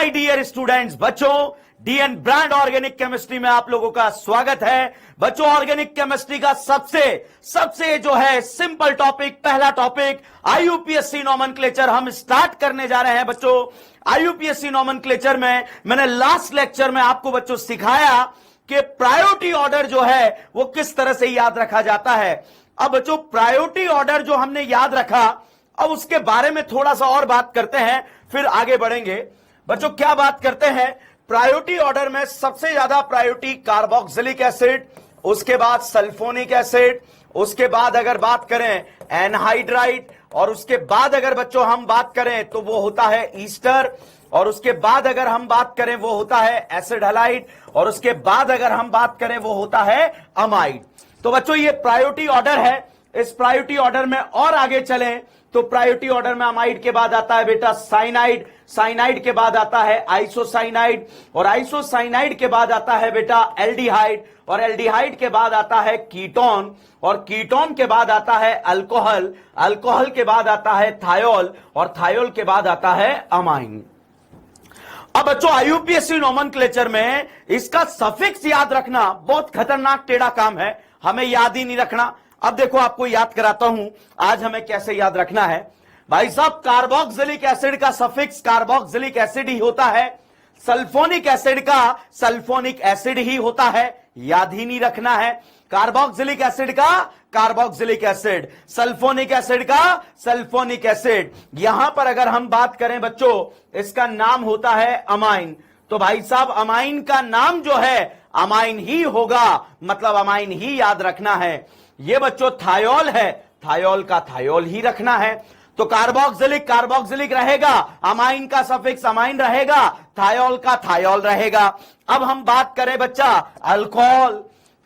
My dear students, बच्चों DN brand organic chemistry में आप लोगों का स्वागत है। बच्चों ऑर्गेनिक केमिस्ट्री का सबसे जो है सिंपल टॉपिक, पहला टॉपिक आईयूपीएससी नोमेनक्लेचर हम स्टार्ट करने जा रहे हैं। बच्चों आईयूपीएससी नोमेनक्लेचर में मैंने लास्ट लेक्चर में आपको बच्चों सिखाया कि प्रायोरिटी ऑर्डर जो है वो किस तरह से याद रखा जाता है। अब बच्चों प्रायोरिटी ऑर्डर जो हमने याद रखा, अब उसके बारे में थोड़ा सा और बात करते हैं, फिर आगे बढ़ेंगे। बच्चों क्या बात करते हैं, प्रायोरिटी ऑर्डर में सबसे ज्यादा प्रायोरिटी कार्बोक्सिलिक एसिड, उसके बाद सल्फोनिक एसिड, उसके बाद अगर बात करें एनहाइड्राइड, और उसके बाद अगर बच्चों हम बात करें तो वो होता है ईस्टर, और उसके बाद अगर हम बात करें वो होता है एसिड हैलाइड, और उसके बाद अगर हम बात करें वो होता है अमाइड। तो बच्चों ये प्रायोरिटी ऑर्डर है। इस प्रायोरिटी ऑर्डर में और आगे चलें तो प्रायोरिटी ऑर्डर में अमाइड के बाद आता है बेटा साइनाइड, साइनाइड के बाद आता है आइसोसाइनाइड, और आइसोसाइनाइड के बाद आता है बेटा एल्डिहाइड, और एल्डिहाइड के बाद आता है कीटोन, और कीटोन के बाद आता है अल्कोहल, अल्कोहल के बाद आता है थायोल, और थायोल के बाद आता है अमाइन। अब बच्चों आईयूपीएससी नोमेनक्लेचर में इसका सफिक्स याद रखना बहुत खतरनाक टेढ़ा काम है, हमें याद ही नहीं रखना। अब देखो आपको याद कराता हूं आज हमें कैसे याद रखना है। भाई साहब कार्बोक्सिलिक एसिड का सफिक्स कार्बोक्सिलिक एसिड ही होता है, सल्फोनिक एसिड का सल्फोनिक एसिड ही होता है, याद ही नहीं रखना है। कार्बोक्सिलिक एसिड का कार्बोक्सिलिक एसिड, सल्फोनिक एसिड का सल्फोनिक एसिड। यहां पर अगर हम बात करें बच्चों इसका नाम होता है अमाइन, तो भाई साहब अमाइन का नाम जो है अमाइन ही होगा, मतलब अमाइन ही याद रखना है। ये बच्चों थायोल है, थायोल का थायोल ही रखना है। तो कार्बोक्सिलिक कार्बोक्सिलिक रहेगा, अमाइन का सफिक्स अमाइन रहेगा, थायोल का थायोल रहेगा। अब हम बात करें बच्चा अल्कोहल,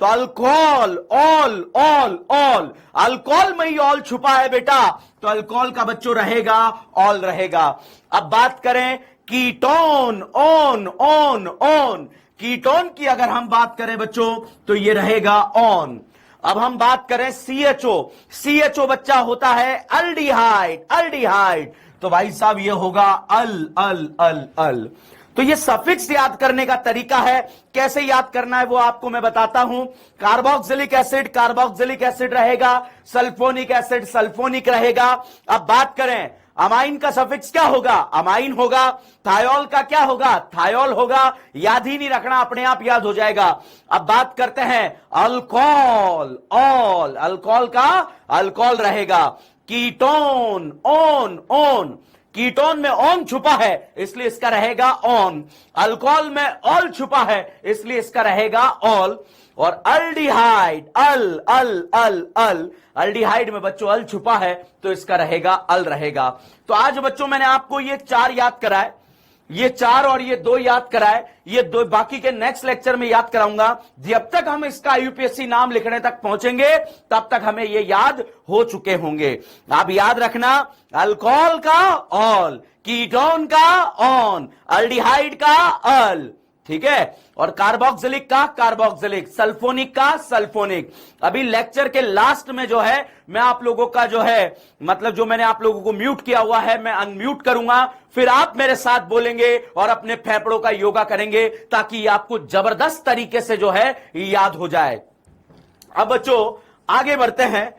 तो alcohol all all all, alcohol में ही ऑल छुपा है बेटा, तो अल्कोहल का बच्चों रहेगा ऑल रहेगा। अब बात करें ketone, own own own, ketone की अगर हम बात करें बच्चों तो ये रहेगा ऑन। अब हम बात करें सीएचओ, सीएचओ बच्चा होता है अल्डिहाइड, अल्डिहाइड, तो भाई साहब ये होगा अल अल अल अल। तो ये सफिक्स याद करने का तरीका है, कैसे याद करना है वो आपको मैं बताता हूं। कार्बोक्सिलिक एसिड कार्बोक्सिलिक एसिड रहेगा, सल्फोनिक एसिड सल्फोनिक रहेगा। अब बात करें अमाइन का सफिक्स क्या होगा, अमाइन होगा। थायोल का क्या होगा, थायोल होगा। याद ही नहीं रखना, अपने आप याद हो जाएगा। अब बात करते हैं अल्कोहल, ऑल, अल्कोहल का अल्कोहल रहेगा। कीटोन, ओन ओन, कीटोन में ओन छुपा है इसलिए इसका रहेगा ऑन। अल्कोहल में ऑल छुपा है इसलिए इसका रहेगा ऑल। और अल्डिहाइड अल अल अल अल, अल्डिहाइड में बच्चों अल छुपा है तो इसका रहेगा अल रहेगा। तो आज बच्चों मैंने आपको ये चार याद कराए, ये चार और ये दो याद कराए, ये दो बाकी के नेक्स्ट लेक्चर में याद कराऊंगा। जब तक हम इसका आईयूपीएससी नाम लिखने तक पहुंचेंगे तब तक हमें ये याद हो चुके होंगे। आप याद रखना अल्कोहल का ऑल, कीटोन का ऑन, अल्डिहाइड का अल, ठीक है, और कार्बोक्सिलिक का कार्बोक्सिलिक, सल्फोनिक का सल्फोनिक। अभी लेक्चर के लास्ट में जो है मैं आप लोगों का जो है मतलब जो मैंने आप लोगों को म्यूट किया हुआ है मैं अनम्यूट करूंगा, फिर आप मेरे साथ बोलेंगे और अपने फेफड़ों का योगा करेंगे ताकि आपको जबरदस्त तरीके से जो है याद हो जाए। अब बच्चों आगे बढ़ते हैं।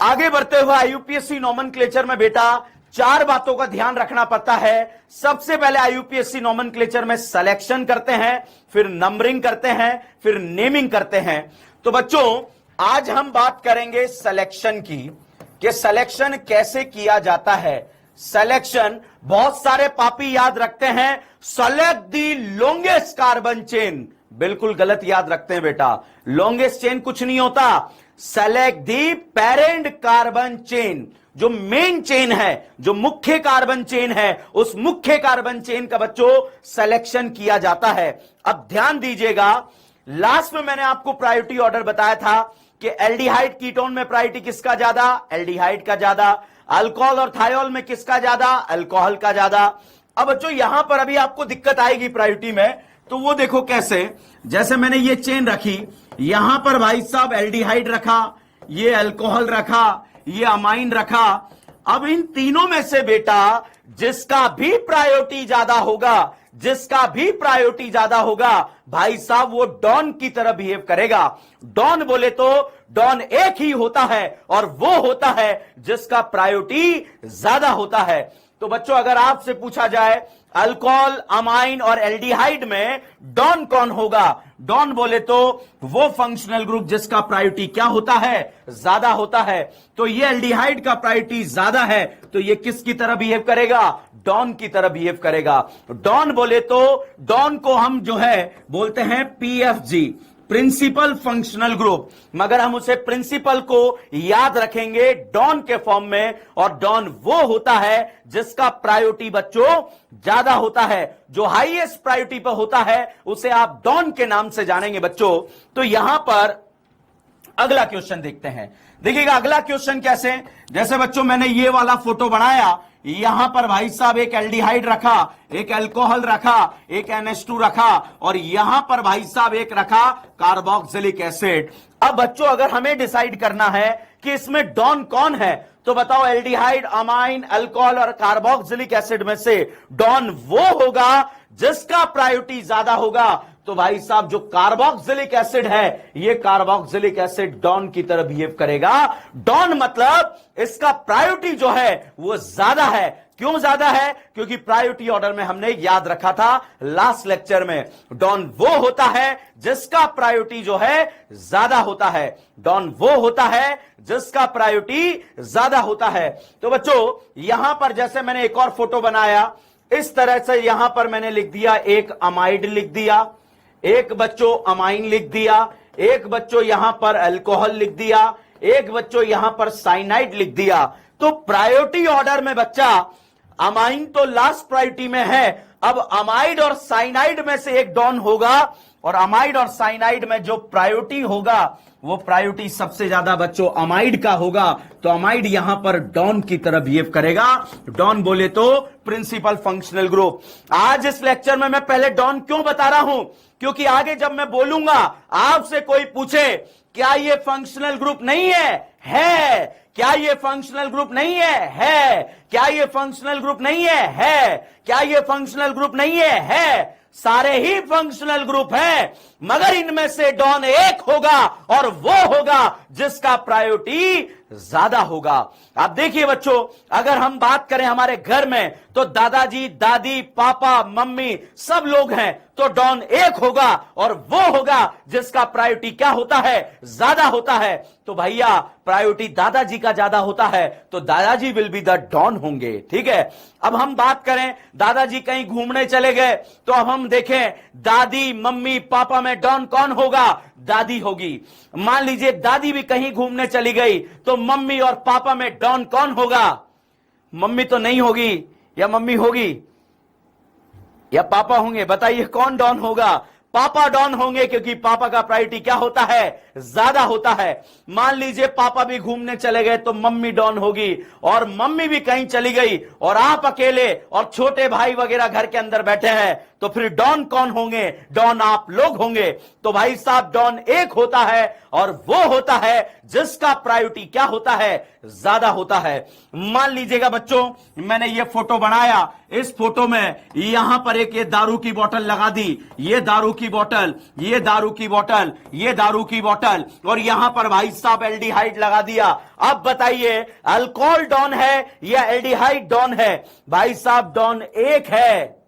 आगे बढ़ते हुए आईयूपीएससी नोमेनक्लेचर में बेटा चार बातों का ध्यान रखना पड़ता है। सबसे पहले आईयूपीएससी नोमेनक्लेचर में सिलेक्शन करते हैं, फिर नंबरिंग करते हैं, फिर नेमिंग करते हैं। तो बच्चों आज हम बात करेंगे सिलेक्शन की, कि सिलेक्शन कैसे किया जाता है। सिलेक्शन बहुत सारे पापी याद रखते हैं सेलेक्ट दी लॉन्गेस्ट कार्बन चेन, बिल्कुल गलत याद रखते हैं बेटा। लॉन्गेस्ट चेन कुछ नहीं होता, सेलेक्ट दी पेरेंट कार्बन चेन, जो मेन चेन है, जो मुख्य कार्बन चेन है, उस मुख्य कार्बन चेन का बच्चों सिलेक्शन किया जाता है। अब ध्यान दीजिएगा, लास्ट में मैंने आपको प्रायोरिटी ऑर्डर बताया था कि एल्डिहाइड कीटोन में प्रायोरिटी किसका ज्यादा, एल्डिहाइड का ज्यादा। अल्कोहल और थायोल में किसका ज्यादा, अल्कोहल का ज्यादा। अब बच्चों यहां पर अभी आपको दिक्कत आएगी प्रायोरिटी में, तो वो देखो कैसे, जैसे मैंने ये चेन रखी, यहां पर भाई साहब एल्डिहाइड रखा, ये अल्कोहल रखा, ये अमाइन रखा। अब इन तीनों में से बेटा जिसका भी प्रायोरिटी ज्यादा होगा, जिसका भी प्रायोरिटी ज्यादा होगा भाई साहब वो डॉन की तरह बिहेव करेगा। डॉन बोले तो डॉन एक ही होता है और वो होता है जिसका प्रायोरिटी ज्यादा होता है। तो बच्चों अगर आपसे पूछा जाए अल्कोहल, अमाइन और एल्डिहाइड में डॉन कौन होगा, डॉन बोले तो वो फंक्शनल ग्रुप जिसका प्रायोरिटी क्या होता है, ज्यादा होता है। तो ये एल्डिहाइड का प्रायोरिटी ज्यादा है तो ये किसकी तरह बिहेव करेगा, डॉन की तरह बिहेव करेगा। डॉन बोले तो डॉन को हम जो है बोलते हैं पीएफजी, प्रिंसिपल फंक्शनल ग्रुप, मगर हम उसे प्रिंसिपल को याद रखेंगे डॉन के फॉर्म में, और डॉन वो होता है जिसका प्रायोरिटी बच्चों ज्यादा होता है। जो हाईएस्ट प्रायोरिटी पर होता है उसे आप डॉन के नाम से जानेंगे बच्चों। तो यहां पर अगला क्वेश्चन देखते हैं। देखिएगा अगला क्वेश्चन कैसे, जैसे बच्चों मैंने ये वाला फोटो बनाया, यहां पर भाई साहब एक एल्डिहाइड रखा, एक अल्कोहल रखा, एक NH2 रखा, और यहां पर भाई साहब एक रखा कार्बोक्सिलिक एसिड। अब बच्चों अगर हमें डिसाइड करना है कि इसमें डॉन कौन है, तो बताओ एल्डिहाइड, अमाइन, अल्कोहल और कार्बोक्सिलिक एसिड में से डॉन वो होगा जिसका प्रायोरिटी ज्यादा होगा। तो भाई साहब जो कार्बोक्सिलिक एसिड है, ये कार्बोक्सिलिक एसिड डॉन की तरह बिहेव करेगा। डॉन मतलब इसका प्रायोरिटी जो है वो ज्यादा है। क्यों ज्यादा है, क्योंकि प्रायोरिटी ऑर्डर में हमने याद रखा था लास्ट लेक्चर में, डॉन वो होता है जिसका प्रायोरिटी जो है ज्यादा होता है। डॉन वो होता है जिसका प्रायोरिटी ज्यादा होता है। तो बच्चों यहां पर जैसे मैंने एक और फोटो बनाया, इस तरह से यहां पर मैंने लिख दिया, एक अमाइड लिख दिया, एक बच्चों अमाइन लिख दिया, एक बच्चों यहां पर अल्कोहल लिख दिया, एक बच्चों यहां पर साइनाइड लिख दिया। तो प्रायोरिटी ऑर्डर में बच्चा अमाइन तो लास्ट प्रायोरिटी में है, अब अमाइड और साइनाइड में से एक डॉन होगा, और अमाइड और साइनाइड में जो प्रायोरिटी होगा वो प्रायोरिटी सबसे ज्यादा बच्चों अमाइड का होगा। तो अमाइड यहां पर डॉन की तरह बिहेव करेगा। डॉन बोले तो प्रिंसिपल फंक्शनल ग्रुप। आज इस लेक्चर में मैं पहले डॉन क्यों बता रहा हूं, क्योंकि आगे जब मैं बोलूंगा आपसे कोई पूछे क्या ये फंक्शनल ग्रुप नहीं है, क्या ये फंक्शनल ग्रुप नहीं है, क्या ये फंक्शनल ग्रुप नहीं है, क्या ये फंक्शनल ग्रुप नहीं है, सारे ही फंक्शनल ग्रुप हैं, मगर इनमें से डॉन एक होगा और वो होगा जिसका प्रायोरिटी ज्यादा होगा। आप देखिए बच्चों अगर हम बात करें हमारे घर में तो दादाजी, दादी, पापा, मम्मी सब लोग हैं, तो डॉन एक होगा और वो होगा जिसका प्रायोरिटी क्या होता है, ज्यादा होता है। तो भैया प्रायोरिटी दादाजी का ज्यादा होता है तो दादाजी विल बी द डॉन होंगे। ठीक है, अब हम बात करें दादाजी कहीं घूमने चले गए तो अब हम देखें दादी, मम्मी, पापा में डॉन कौन होगा, दादी होगी। मान लीजिए दादी भी कहीं घूमने चली गई तो मम्मी और पापा में डॉन कौन होगा, मम्मी तो नहीं होगी, या मम्मी होगी या पापा होंगे, बताइए कौन डॉन होगा, पापा डॉन होंगे क्योंकि पापा का प्रायोरिटी क्या होता है, ज्यादा होता है। मान लीजिए पापा भी घूमने चले गए तो मम्मी डॉन होगी, और मम्मी भी कहीं चली गई और आप अकेले और छोटे भाई वगैरह घर के अंदर बैठे हैं, तो फिर डॉन कौन होंगे, डॉन आप लोग होंगे। तो भाई साहब डॉन एक होता है और वो होता है जिसका प्रायोरिटी क्या होता है, ज्यादा होता है। मान लीजिएगा बच्चों मैंने ये फोटो बनाया, इस फोटो में यहां पर एक ये दारू की बोतल लगा दी, ये दारू की बोतल, ये दारू की बोतल, ये दारू की बोतल, और यहां पर भाई साहब एल्डिहाइड लगा दिया। अब बताइए अल्कोहल डॉन है या एल्डिहाइड डॉन है, भाई साहब डॉन एक है,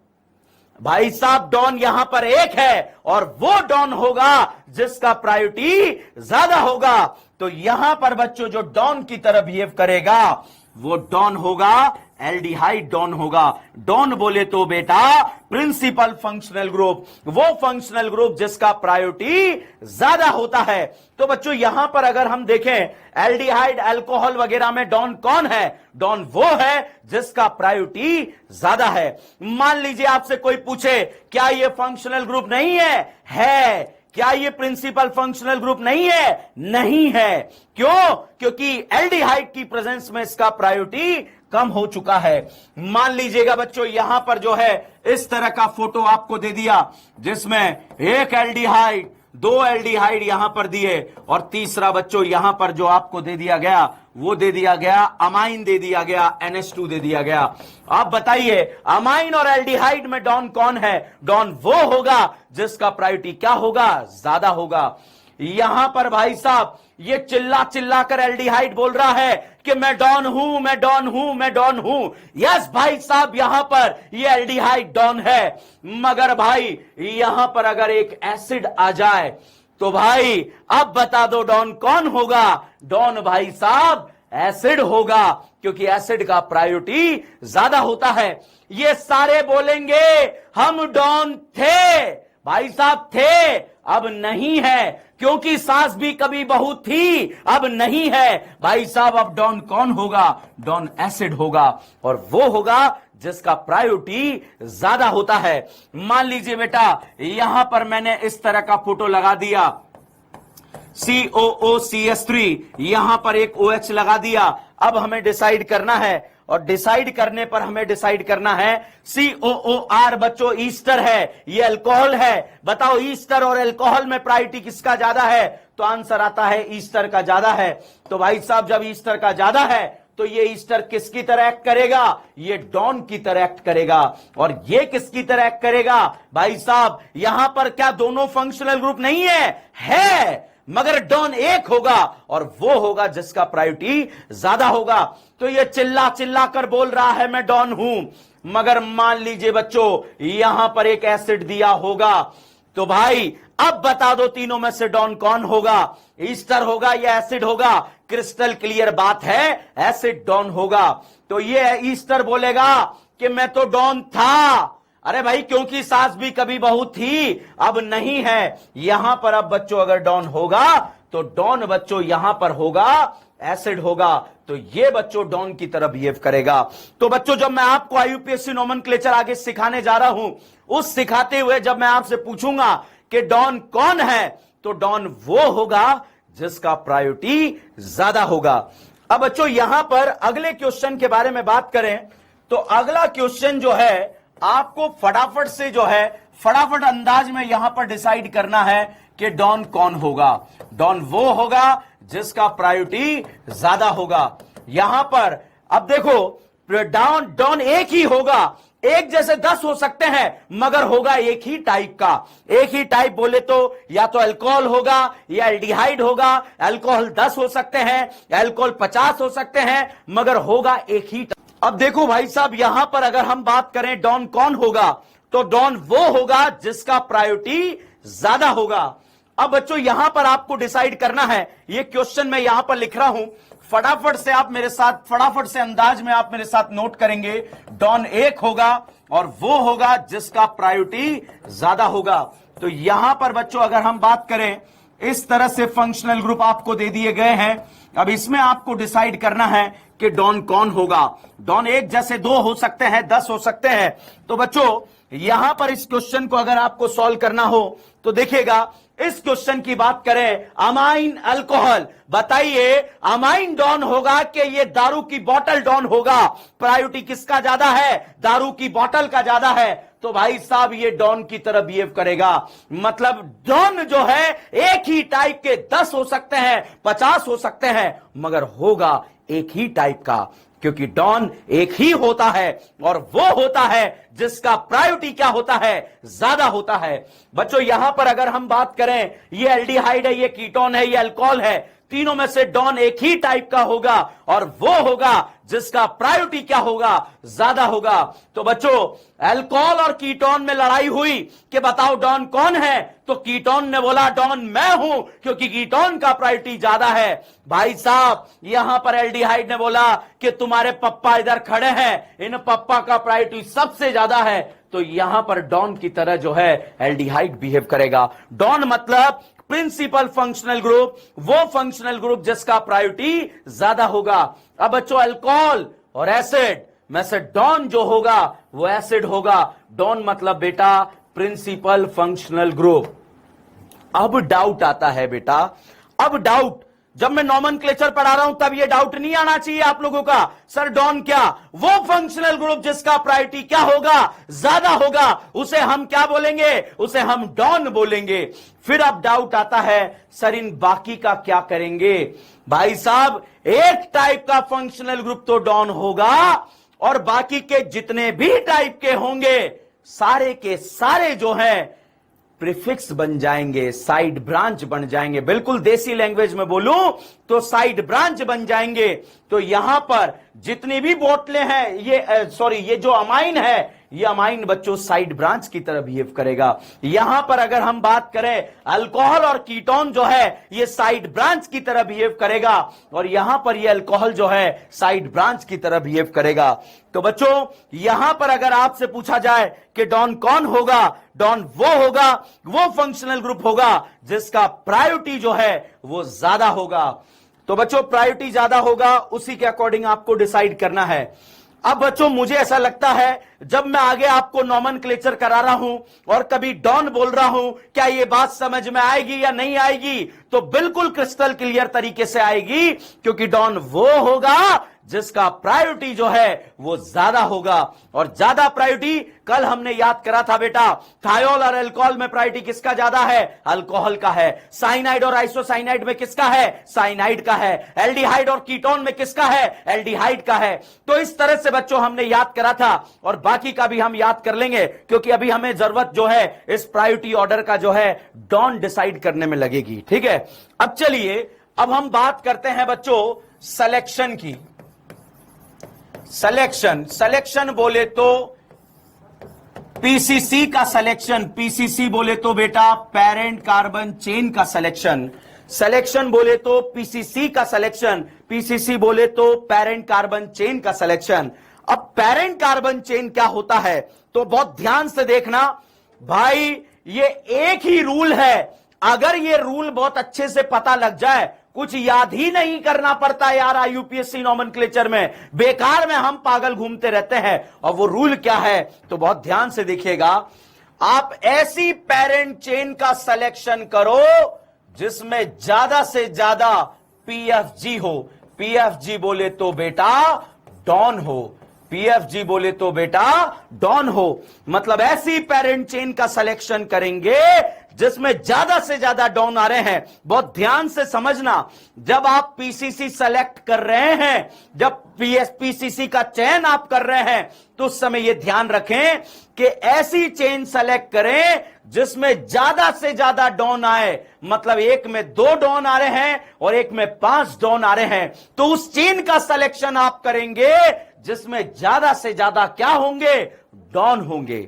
भाई साहब डॉन यहां पर एक है और वो डॉन होगा जिसका प्रायोरिटी ज्यादा होगा। तो यहां पर बच्चों जो डॉन की तरह बिहेव करेगा वो डॉन होगा, एल्डिहाइड डॉन होगा। डॉन बोले तो बेटा प्रिंसिपल फंक्शनल ग्रुप, वो फंक्शनल ग्रुप जिसका प्रायोरिटी ज्यादा होता है। तो बच्चों यहां पर अगर हम देखें एल्डिहाइड, अल्कोहल वगैरह में डॉन कौन है, डॉन वो है जिसका प्रायोरिटी ज्यादा है। मान लीजिए आपसे कोई पूछे क्या ये फंक्शनल ग्रुप नहीं है, क्या ये प्रिंसिपल फंक्शनल ग्रुप नहीं है, नहीं है। क्यों, क्योंकि एल्डिहाइड की प्रेजेंस में इसका प्रायोरिटी कम हो चुका है। मान लीजिएगा बच्चों यहां पर जो है इस तरह का फोटो आपको दे दिया जिसमें एक एल्डिहाइड, दो एल्डिहाइड यहां पर दिए और तीसरा बच्चों यहां पर जो आपको दे दिया गया वो दे दिया गया अमाइन, दे दिया गया NH2 दे दिया गया। आप बताइए अमाइन और एल्डिहाइड में डॉन कौन है? डॉन वो होगा जिसका प्रायोरिटी क्या होगा? ज्यादा होगा। यहां पर भाई साहब ये चिल्ला चिल्ला कर एल्डिहाइड बोल रहा है कि मैं डॉन हूं, मैं डॉन हूं, मैं डॉन हूं। यस भाई साहब, यहां पर ये एल्डिहाइड डॉन है, मगर भाई यहां पर अगर एक एसिड आ जाए तो भाई अब बता दो डॉन कौन होगा? डॉन भाई साहब एसिड होगा, क्योंकि एसिड का प्रायोरिटी ज्यादा होता है। ये सारे बोलेंगे हम डॉन थे भाई साहब, थे, अब नहीं है, क्योंकि सास भी कभी बहू थी, अब नहीं है भाई साहब। अब डॉन कौन होगा? डॉन एसिड होगा, और वो होगा जिसका प्रायोरिटी ज्यादा होता है। मान लीजिए बेटा यहां पर मैंने इस तरह का फोटो लगा दिया, COOCS3, यहां पर एक OH लगा दिया। अब हमें डिसाइड करना है, और डिसाइड करने पर हमें डिसाइड करना है COOR बच्चों ईस्टर है, ये अल्कोहल है। बताओ ईस्टर और अल्कोहल में प्रायोरिटी किसका ज्यादा है? तो आंसर आता है ईस्टर का ज्यादा है। तो भाई साहब जब ईस्टर का ज्यादा है तो ये ईस्टर किसकी तरह एक्ट करेगा? ये डॉन की तरह एक्ट करेगा। और ये किसकी तरह एक्ट करेगा? भाई साहब यहां पर क्या दोनों फंक्शनल ग्रुप नहीं है, मगर डॉन एक होगा, और वो होगा जिसका प्रायोरिटी ज्यादा होगा। तो ये चिल्ला चिल्ला कर बोल रहा है मैं डॉन हूं, मगर मान लीजिए बच्चों यहां पर एक एसिड दिया होगा, तो भाई अब बता दो तीनों में से डॉन कौन होगा? ईस्टर होगा या एसिड होगा? क्रिस्टल क्लियर बात है, एसिड डॉन होगा। तो ये ईस्टर बोलेगा कि मैं तो डॉन था, अरे भाई क्योंकि सास भी कभी बहू थी, अब नहीं है। यहां पर अब बच्चों अगर डॉन होगा तो डॉन बच्चों यहां पर होगा एसिड होगा, तो ये बच्चों डॉन की तरह बिहेव करेगा। तो बच्चों जब मैं आपको IUPAC नोमेनक्लेचर आगे सिखाने जा रहा हूं, उस सिखाते हुए जब मैं आपसे पूछूंगा कि डॉन कौन है, तो डॉन वो होगा जिसका प्रायोरिटी ज्यादा होगा। अब बच्चों यहां पर अगले क्वेश्चन के बारे में बात करें तो अगला क्वेश्चन जो है आपको फटाफट से जो है फटाफट अंदाज में यहां पर डिसाइड करना है कि डॉन कौन होगा। डॉन वो होगा जिसका प्रायोरिटी ज्यादा होगा। यहां पर अब देखो डॉन एक ही होगा, एक जैसे 10 हो सकते हैं, मगर होगा एक ही टाइप का। एक ही टाइप बोले तो या तो अल्कोहल होगा या एल्डिहाइड होगा। अल्कोहल 10 हो सकते हैं, अल्कोहल 50 हो सकते हैं, मगर होगा एक ही। अब देखो भाई साहब यहां पर अगर हम बात करें डॉन कौन होगा, तो डॉन वो होगा जिसका प्रायोरिटी ज्यादा होगा। अब बच्चों यहां पर आपको डिसाइड करना है, ये क्वेश्चन मैं यहां पर लिख रहा हूं, फटाफट से आप मेरे साथ फटाफट से अंदाज में आप मेरे साथ नोट करेंगे। डॉन एक होगा और वो होगा जिसका प्रायोरिटी ज्यादा होगा। तो यहां पर बच्चों अगर हम बात करें, इस तरह से फंक्शनल ग्रुप आपको दे दिए गए हैं। अब इसमें आपको डिसाइड करना है कि डॉन कौन होगा। डॉन एक जैसे 2 हो सकते हैं, 10 हो सकते हैं। तो बच्चों यहां पर इस क्वेश्चन को अगर आपको सॉल्व करना हो तो देखिएगा, इस क्वेश्चन की बात करें अमाइन अल्कोहल, बताइए अमाइन डॉन होगा कि ये दारू की बोतल डॉन होगा? प्रायोरिटी किसका ज्यादा है? दारू की बोतल का ज्यादा है। तो भाई साहब ये डॉन की तरह बिहेव करेगा। मतलब डॉन जो है एक ही टाइप के 10 हो सकते हैं, 50 हो सकते हैं, मगर होगा एक ही टाइप का, क्योंकि डॉन एक ही होता है और वो होता है जिसका प्रायोरिटी क्या होता है? ज्यादा होता है। बच्चों यहां पर अगर हम बात करें, ये एल्डिहाइड है, ये कीटोन है, ये अल्कोहल है, तीनों में से डॉन एक ही टाइप का होगा और वो होगा जिसका प्रायोरिटी क्या होगा? ज्यादा होगा। तो बच्चों अल्कोहल और कीटोन में लड़ाई हुई कि बताओ डॉन कौन है, तो कीटोन ने बोला डॉन मैं हूं, क्योंकि कीटोन का प्रायोरिटी ज्यादा है। भाई साहब यहां पर एल्डिहाइड ने बोला कि तुम्हारे पप्पा इधर खड़े हैं, इन पप्पा का प्रायोरिटी सबसे ज्यादा है। तो यहां पर डॉन की तरह जो है एल्डिहाइड बिहेव करेगा। डॉन मतलब प्रिंसिपल फंक्शनल ग्रुप, वो फंक्शनल ग्रुप जिसका प्रायोरिटी ज्यादा होगा। अब बच्चों अल्कोहल और एसिड में से डॉन जो होगा वो एसिड होगा। डॉन मतलब बेटा प्रिंसिपल फंक्शनल ग्रुप। अब डाउट आता है बेटा, अब डाउट जब मैं नॉमेनक्लेचर पढ़ा रहा हूं तब ये डाउट नहीं आना चाहिए आप लोगों का, सर डॉन क्या, वो फंक्शनल ग्रुप जिसका प्रायोरिटी क्या होगा, ज्यादा होगा, उसे हम क्या बोलेंगे, उसे हम डॉन बोलेंगे। फिर अब डाउट आता है सर इन बाकी का क्या करेंगे। भाई साहब एक टाइप का फंक्शनल ग्रुप तो डॉन होगा और बाकी के जितने भी टाइप के होंगे सारे के सारे जो हैं प्रीफिक्स बन जाएंगे, साइड ब्रांच बन जाएंगे। बिल्कुल देसी लैंग्वेज में बोलूं तो साइड ब्रांच बन जाएंगे। तो यहां पर जितनी भी बोतलें हैं ये जो अमाइन है, ये अमाइन बच्चों साइड ब्रांच की तरह बिहेव करेगा। यहां पर अगर हम बात करें अल्कोहल और कीटोन जो है ये साइड ब्रांच की तरह बिहेव करेगा और यहां पर ये अल्कोहल जो है साइड ब्रांच की तरह बिहेव करेगा। तो बच्चों यहां पर अगर आपसे पूछा जाए कि डॉन कौन होगा, डॉन वो होगा, वो फंक्शनल ग्रुप होगा जिसका प्रायोरिटी जो है वो ज्यादा होगा। तो बच्चों प्रायोरिटी ज्यादा होगा, उसी के अकॉर्डिंग आपको डिसाइड करना है। अब बच्चों मुझे ऐसा लगता है जब मैं आगे आपको नॉमेनक्लेचर करा रहा हूं और कभी डॉन बोल रहा हूं, क्या ये बात समझ में आएगी या नहीं आएगी, तो बिल्कुल क्रिस्टल क्लियर तरीके से आएगी, क्योंकि डॉन वो होगा जिसका प्रायोरिटी जो है वो ज्यादा होगा। और ज्यादा प्रायोरिटी कल हमने याद करा था बेटा, थायोल और अल्कोहल में प्रायोरिटी किसका ज्यादा है, अल्कोहल का है। साइनाइड और आइसोसाइनाइड में किसका है, साइनाइड का है। एल्डिहाइड और कीटोन में किसका है, एल्डिहाइड का है। तो इस तरह से बच्चों हमने याद करा था और बाकी का भी हम याद कर लेंगे, क्योंकि अभी हमें जरूरत जो है इस प्रायोरिटी ऑर्डर का जो है डॉन डिसाइड करने में लगेगी। ठीक है, अब चलिए अब हम बात करते हैं बच्चों सिलेक्शन की। सिलेक्शन बोले तो पीसीसी का सिलेक्शन, पीसीसी बोले तो बेटा पेरेंट कार्बन चेन का सिलेक्शन बोले तो पीसीसी का सिलेक्शन, पीसीसी बोले तो पेरेंट कार्बन चेन का सिलेक्शन। अब पेरेंट कार्बन चेन क्या होता है तो बहुत ध्यान से देखना भाई, ये एक ही रूल है। अगर ये रूल बहुत अच्छे से पता लग जाए, कुछ याद ही नहीं करना पड़ता यार आईयूपीएससी नॉमेनक्लेचर में, बेकार में हम पागल घूमते रहते हैं। और वो रूल क्या है तो बहुत ध्यान से देखिएगा, आप ऐसी पेरेंट चेन का सिलेक्शन करो जिसमें ज्यादा से ज्यादा पीएफजी हो। पीएफजी बोले तो बेटा डॉन हो, पीएफजी बोले तो बेटा डॉन हो। मतलब ऐसी पेरेंट चेन का सिलेक्शन करेंगे जिसमें ज्यादा से ज्यादा डॉन आ रहे हैं। बहुत ध्यान से समझना, जब आप पीसीसी सेलेक्ट कर रहे हैं, जब पीसीसी का चयन आप कर रहे हैं, तो उस समय यह ध्यान रखें कि ऐसी चेन सेलेक्ट करें जिसमें ज्यादा से ज्यादा डॉन आए। मतलब एक में 2 डॉन आ रहे हैं और एक में 5 डॉन आ रहे हैं, तो उस चेन का सिलेक्शन आप करेंगे जिसमें ज्यादा से ज्यादा क्या होंगे, डॉन होंगे।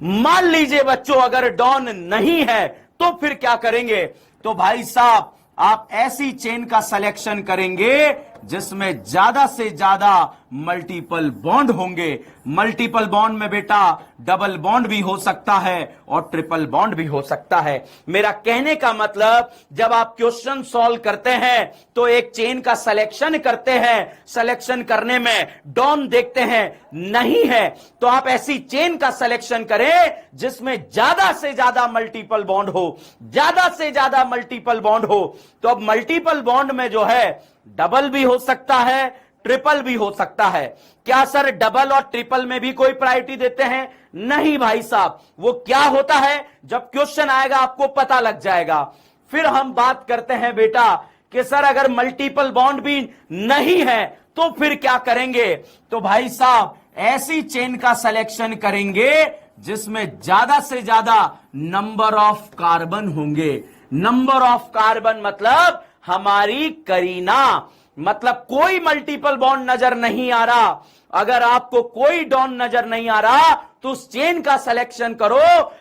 मान लीजिए बच्चों अगर डॉन नहीं है तो फिर क्या करेंगे, तो भाई साहब आप ऐसी चेन का सिलेक्शन करेंगे जिसमें ज्यादा से ज्यादा मल्टीपल बॉन्ड होंगे। मल्टीपल बॉन्ड में बेटा डबल बॉन्ड भी हो सकता है और ट्रिपल बॉन्ड भी हो सकता है। मेरा कहने का मतलब, जब आप क्वेश्चन सॉल्व करते हैं तो एक चेन का सिलेक्शन करते हैं, सिलेक्शन करने में डॉन देखते हैं, नहीं है तो आप ऐसी चेन का सिलेक्शन करें जिसमें ज्यादा से ज्यादा मल्टीपल बॉन्ड हो, ज्यादा से ज्यादा मल्टीपल बॉन्ड हो। तो अब मल्टीपल बॉन्ड में जो है डबल भी हो सकता है, ट्रिपल भी हो सकता है। क्या सर डबल और ट्रिपल में भी कोई प्रायोरिटी देते हैं? नहीं भाई साहब, वो क्या होता है जब क्वेश्चन आएगा आपको पता लग जाएगा। फिर हम बात करते हैं बेटा कि सर अगर मल्टीपल बॉन्ड भी नहीं है तो फिर क्या करेंगे, तो भाई साहब ऐसी चेन का सिलेक्शन करेंगे जिसमें ज्यादा से ज्यादा नंबर ऑफ कार्बन होंगे। नंबर ऑफ कार्बन मतलब हमारी करीना, मतलब कोई मल्टीपल बॉन्ड नजर नहीं आ रहा। अगर आपको कोई डॉन नजर नहीं आ रहा तो उस चेन का सिलेक्शन करो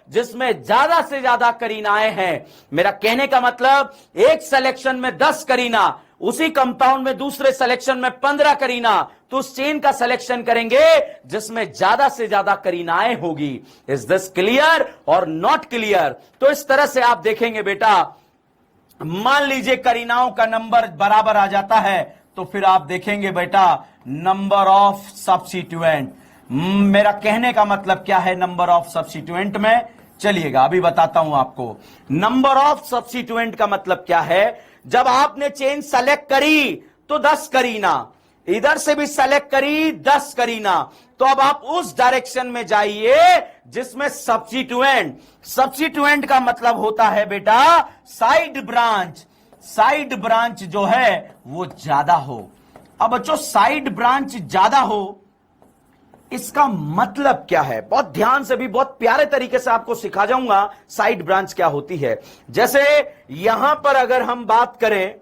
जिसमें ज्यादा से ज्यादा करीनाएं हैं। मेरा कहने का मतलब, एक सिलेक्शन में 10 करीना, उसी कंपाउंड में दूसरे सिलेक्शन में 15 करीना, तो उस चेन का सिलेक्शन करेंगे जिसमें ज्यादा से ज्यादा करीनाएं होगी। इज दिस क्लियर और नॉट क्लियर? तो इस तरह से आप देखेंगे बेटा, मान लीजिए करीनाओं का नंबर बराबर आ जाता है तो फिर आप देखेंगे बेटा नंबर ऑफ सब्स्टिट्यूएंट। मेरा कहने का मतलब क्या है नंबर ऑफ सब्स्टिट्यूएंट में, चलिएगा अभी बताता हूं आपको। नंबर ऑफ सब्स्टिट्यूएंट का मतलब क्या है, जब आपने चेन सेलेक्ट करी तो 10 करी ना, इधर से भी सेलेक्ट करी 10 करी ना, तो अब आप उस डायरेक्शन में जाइए जिसमें सब्स्टिट्यूएंट का मतलब होता है बेटा साइड ब्रांच जो है वो ज्यादा हो। अब बच्चों साइड ब्रांच ज्यादा हो इसका मतलब क्या है, बहुत ध्यान से भी बहुत प्यारे तरीके से आपको सिखा जाऊंगा साइड ब्रांच क्या होती है। जैसे यहां पर अगर हम बात करें,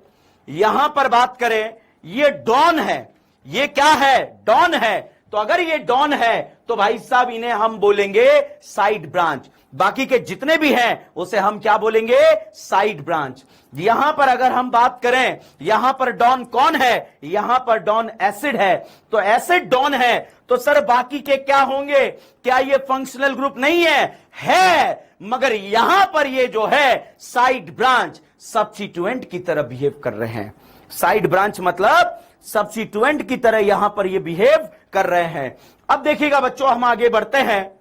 ये डॉन है, ये क्या है, डॉन है, तो अगर ये डॉन है तो भाई साहब इन्हें हम बोलेंगे साइड ब्रांच, बाकी के जितने भी हैं उसे हम क्या बोलेंगे, साइड ब्रांच। यहां पर अगर हम बात करें, यहां पर डॉन कौन है, यहां पर डॉन एसिड है, तो एसिड डॉन है, तो सर बाकी के क्या होंगे, क्या ये फंक्शनल ग्रुप नहीं है, मगर यहां पर ये जो है साइड ब्रांच सब्स्टिट्यूएंट की तरह बिहेव कर रहे हैं। साइड ब्रांच मतलब सब्स्टिट्यूएंट की तरह यहां पर ये बिहेव कर रहे हैं। अब देखिएगा बच्चों, हम आगे बढ़ते हैं।